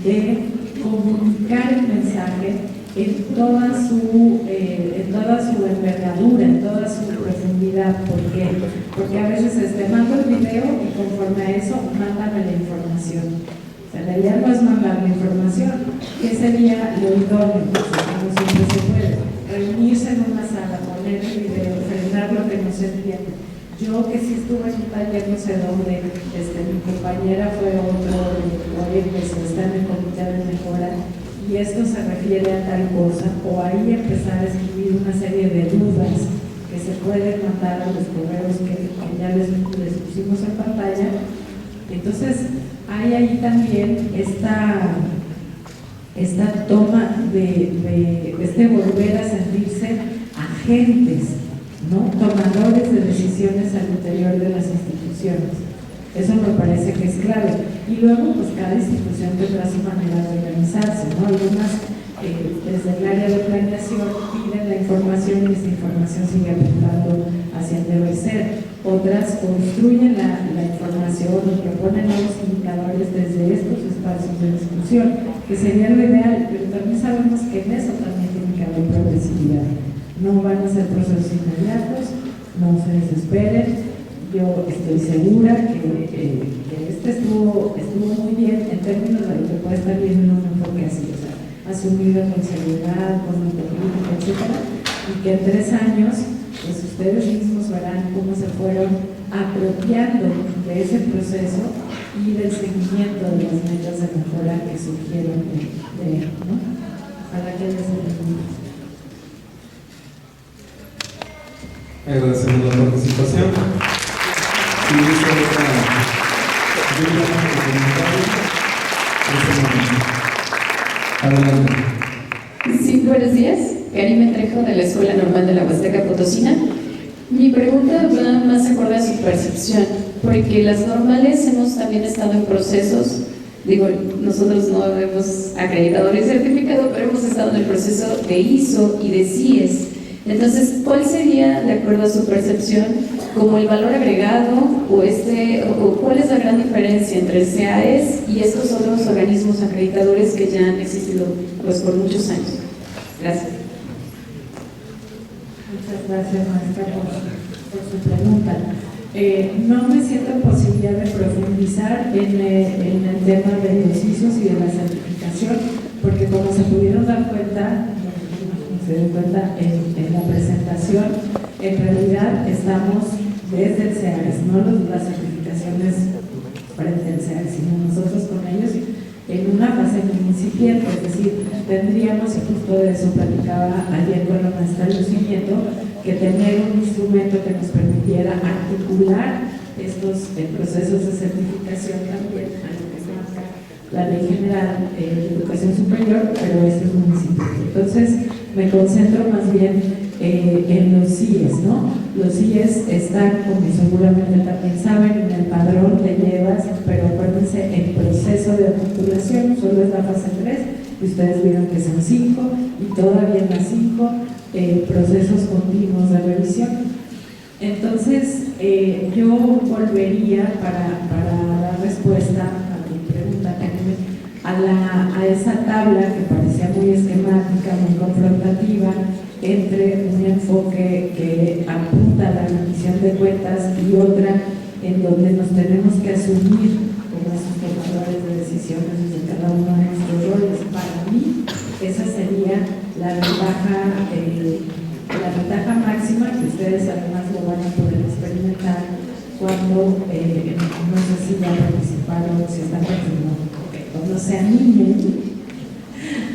de comunicar el mensaje en toda su envergadura, en toda su profundidad. ¿Por qué? Porque a veces te mando el video y conforme a eso, mándame la información. O sea, la idea no es mandar la información. ¿Qué sería lo idóneo? Pues, como siempre se puede. Reunirse en una sala, poner el video, frenar lo que no se entiende. Yo que sí estuve en un taller no sé dónde, mi compañera fue otro, pues está en el comité de mejora, y esto se refiere a tal cosa, o ahí empezar a escribir una serie de dudas que se pueden mandar a los correos que ya les pusimos en pantalla. Entonces, hay ahí también esta toma de volver a sentirse agentes, ¿no? Tomadores de decisiones al interior de las instituciones. Eso me parece que es clave. Y luego, pues cada institución tendrá su manera de organizarse, ¿no? Algunas, desde el área de planeación, piden la información y esa información sigue apuntando hacia el deber ser. Otras construyen la información y proponen nuevos indicadores desde estos espacios de discusión, que sería lo ideal, pero también sabemos que en eso también tiene que haber progresividad. No van a ser procesos inmediatos, no se desesperen. Yo estoy segura que estuvo muy bien en términos de lo que puede estar bien en un enfoque así, o sea, asumido con seriedad, con autocrítica, etcétera, y que en 3 años pues ustedes mismos verán cómo se fueron apropiando de ese proceso y del seguimiento de las metas de mejora que surgieron de él, ¿no? Ojalá que les ayude. Agradecemos la participación. Si hubiese otra duda o comentario, adelante. Sí, buenos días. Karime Trejo, de la Escuela Normal de la Huasteca Potosina. Mi pregunta va más acorde a su percepción, porque las normales hemos también estado en procesos, digo, nosotros no hemos acreditado ni certificado, pero hemos estado en el proceso de ISO y de CIES. Entonces, ¿cuál sería, de acuerdo a su percepción, como el valor agregado o cuál es la gran diferencia entre el CAES y estos otros organismos acreditadores que ya han existido pues por muchos años? Gracias. Muchas gracias, maestra, por su pregunta. No me siento en posibilidad de profundizar en el tema de los ISOs y de la certificación, porque como se pudieron dar cuenta, en la presentación, en realidad estamos desde el CEARES, no las certificaciones frente al CEARES, sino nosotros con ellos en una fase muy incipiente, es decir, tendríamos, y justo de eso platicaba ayer con la maestra Lucy Nieto, que tener un instrumento que nos permitiera articular estos procesos de certificación también a lo que marca la Ley General de Educación Superior, pero este es muy incipiente. Entonces, me concentro más bien en los CIES, ¿no? Los CIES están, como seguramente también saben, en el padrón de llevas, pero acuérdense, el proceso de articulación solo es la fase 3, y ustedes vieron que son 5, y todavía en las 5 procesos continuos de revisión. Entonces, yo volvería para dar respuesta a tu pregunta, a esa tabla que parecía muy esquemática, muy confrontativa, entre un enfoque que apunta a la rendición de cuentas y otra en donde nos tenemos que asumir como esos tomadores de decisiones desde cada uno de nuestros roles. Para mí, esa sería la ventaja máxima, que ustedes además lo van a poder experimentar cuando, no sé si ya participaron, si están participando, cuando se animen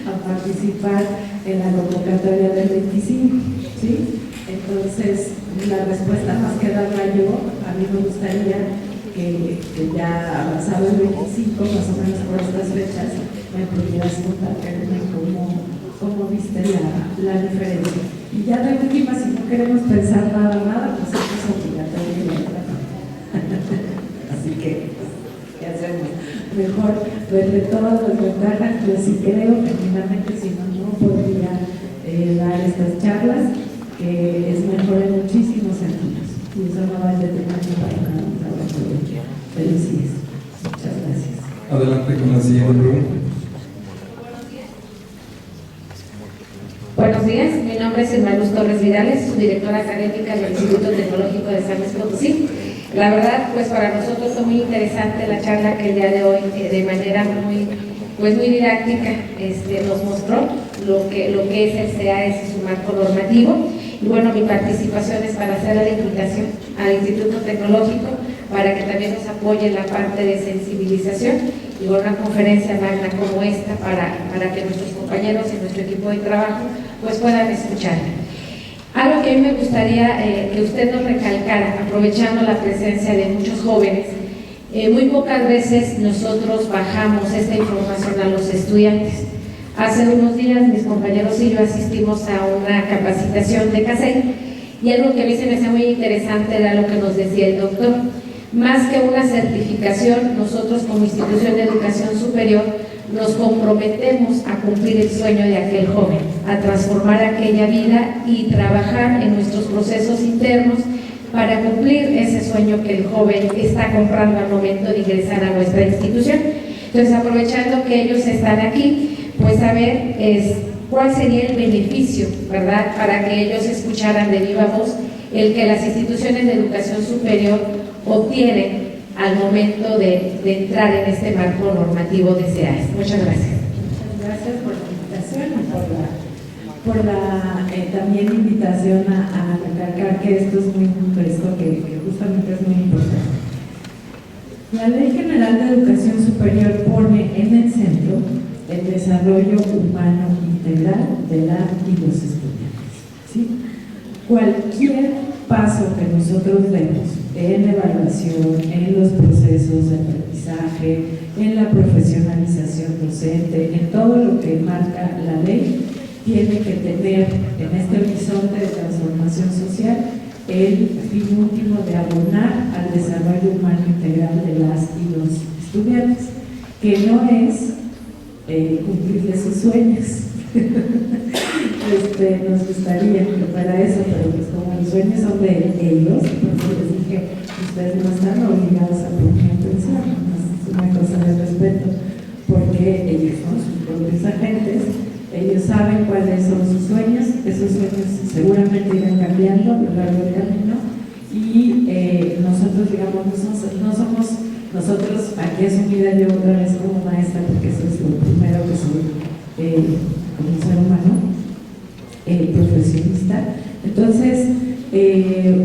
a participar en la convocatoria del 25, ¿sí? Entonces, la respuesta más que darla yo, a mí me gustaría que ya avanzado el 25, más o menos por estas fechas, me pudieras contar cómo viste la diferencia. Y ya de última, si no queremos pensar nada, pues esto es obligatorio y la otra no. Así que, ¿qué hacemos? Mejor, pues de todas las ventajas, pues sí creo que finalmente si no podría dar estas charlas, que es mejor en muchísimos sentidos. Y eso no va a determinar para nada un trabajo pero sí es. Muchas gracias. Adelante con la siguiente pregunta. Buenos días, mi nombre es Irma Luz Torres Vidales, subdirectora académica del Instituto Tecnológico de San Luis Potosí. La verdad, pues para nosotros fue muy interesante la charla que el día de hoy, de manera muy didáctica, nos mostró lo que es el CEAES y su marco normativo. Y bueno, mi participación es para hacer la invitación al Instituto Tecnológico para que también nos apoye en la parte de sensibilización y una conferencia magna como esta para que nuestros compañeros y nuestro equipo de trabajo pues puedan escuchar. Algo que a mí me gustaría que usted nos recalcara, aprovechando la presencia de muchos jóvenes, muy pocas veces nosotros bajamos esta información a los estudiantes. Hace unos días mis compañeros y yo asistimos a una capacitación de CASEI y algo que a mí se me hacía muy interesante era lo que nos decía el doctor. Más que una certificación, nosotros como institución de educación superior nos comprometemos a cumplir el sueño de aquel joven, a transformar aquella vida y trabajar en nuestros procesos internos para cumplir ese sueño que el joven está comprando al momento de ingresar a nuestra institución. Entonces, aprovechando que ellos están aquí, pues a ver cuál sería el beneficio, ¿verdad?, para que ellos escucharan de viva voz el que las instituciones de educación superior obtienen al momento de entrar en este marco normativo de CEAES. Muchas gracias. Muchas gracias por la invitación y por la también invitación a recalcar que esto es muy fresco, que justamente es muy importante. La Ley General de Educación Superior pone en el centro el desarrollo humano integral de la y los estudiantes, ¿sí? Cualquier paso que nosotros demos en la evaluación, en los procesos de aprendizaje, en la profesionalización docente, en todo lo que marca la ley, tiene que tener en este horizonte de transformación social el fin último de abonar al desarrollo humano integral de las y los estudiantes, que no es cumplirle sus sueños. Nos gustaría que fuera eso, pero pues como los sueños son de ellos, entonces les dije, ustedes no están obligados a poner atención, es una cosa de respeto, porque ellos son sus propios agentes, ellos saben cuáles son sus sueños, esos sueños seguramente irán cambiando a lo largo del camino, y nosotros, digamos, no somos nosotros, aquí asumida yo otra vez como maestra, porque eso es lo primero que soy como ser humano, profesionista. Entonces,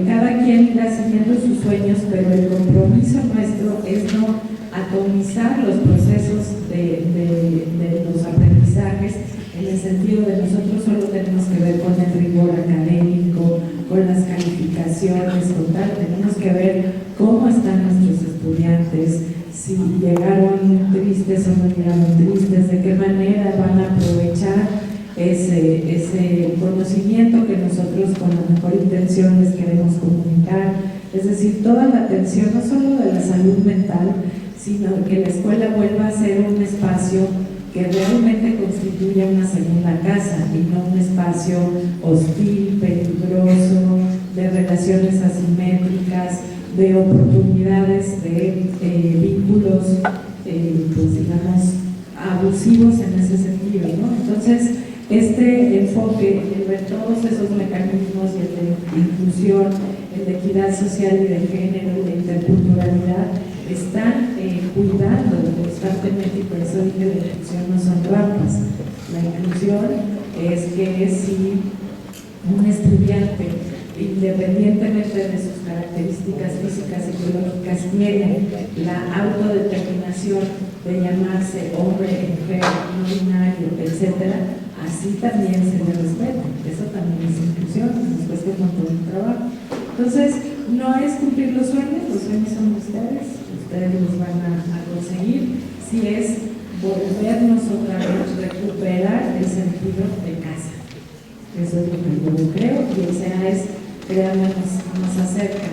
cada quien irá siguiendo sus sueños, pero el compromiso nuestro es no atomizar los procesos de los aprendizajes, en el sentido de nosotros solo tenemos que ver con el rigor académico, con las calificaciones, con tal, tenemos que ver cómo están nuestros estudiantes, si llegaron tristes o no llegaron tristes, de qué manera van a aprovechar ese conocimiento que nosotros con la mejor intención les queremos comunicar. Es decir, toda la atención no solo de la salud mental, sino que la escuela vuelva a ser un espacio que realmente constituya una segunda casa y no un espacio hostil, peligroso, de relaciones asimétricas, de oportunidades, de vínculos, pues digamos, abusivos en ese sentido, ¿no? Entonces, este enfoque, el ver todos esos mecanismos, el de inclusión, el de equidad social y de género, y de interculturalidad, están cuidando constantemente, y por eso dije la inclusión no son rampas. La inclusión es que si un estudiante, independientemente de sus características físicas y biológicas, tiene la autodeterminación de llamarse hombre, mujer, no binario, etcétera, así también se le respeta. Eso también es inclusión, nos cuesta un montón de trabajo. Entonces, no es cumplir los sueños son de ustedes los van a conseguir, si es volvernos otra vez, recuperar el sentido de casa. Eso es lo que yo creo, y el SEA es, créanme, nos acerca,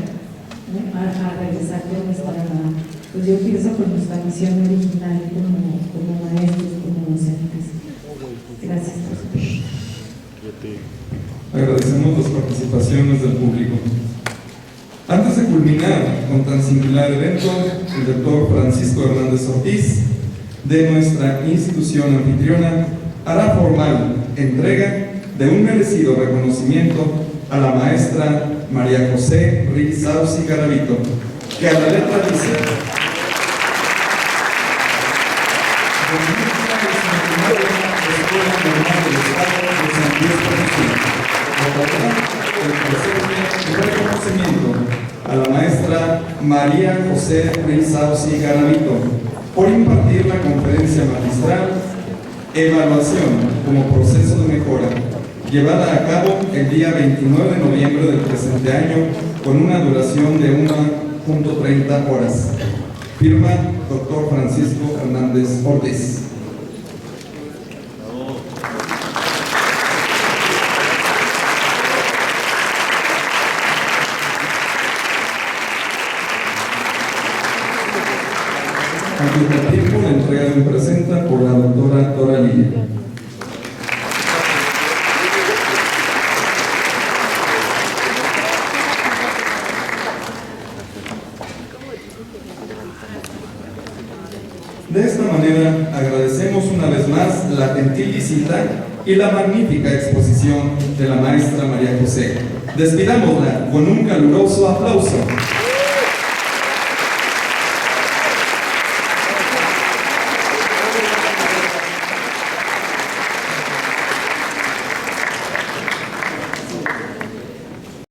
¿no?, a regresar con nuestra, pues yo pienso con nuestra misión original como maestros, como docentes. Gracias. Agradecemos las participaciones del público. Antes de culminar con tan singular evento, el doctor Francisco Hernández Ortiz, de nuestra institución anfitriona, hará formal entrega de un merecido reconocimiento a la maestra María José Rizauzi Garavito, que a la letra dice: Escuela Normal del Estado de San Luis Potosí. El reconocimiento a la maestra María José Rizauzi Garavito por impartir la conferencia magistral Evaluación como proceso de mejora, llevada a cabo el día 29 de noviembre del presente año con una duración de 1.30 horas. Firma Dr. Francisco Hernández Ortiz. Al mismo tiempo, la entrega de un presenta por la doctora Dora Lidia. De esta manera, agradecemos una vez más la gentil visita y la magnífica exposición de la maestra María José. Despidámosla con un caluroso aplauso.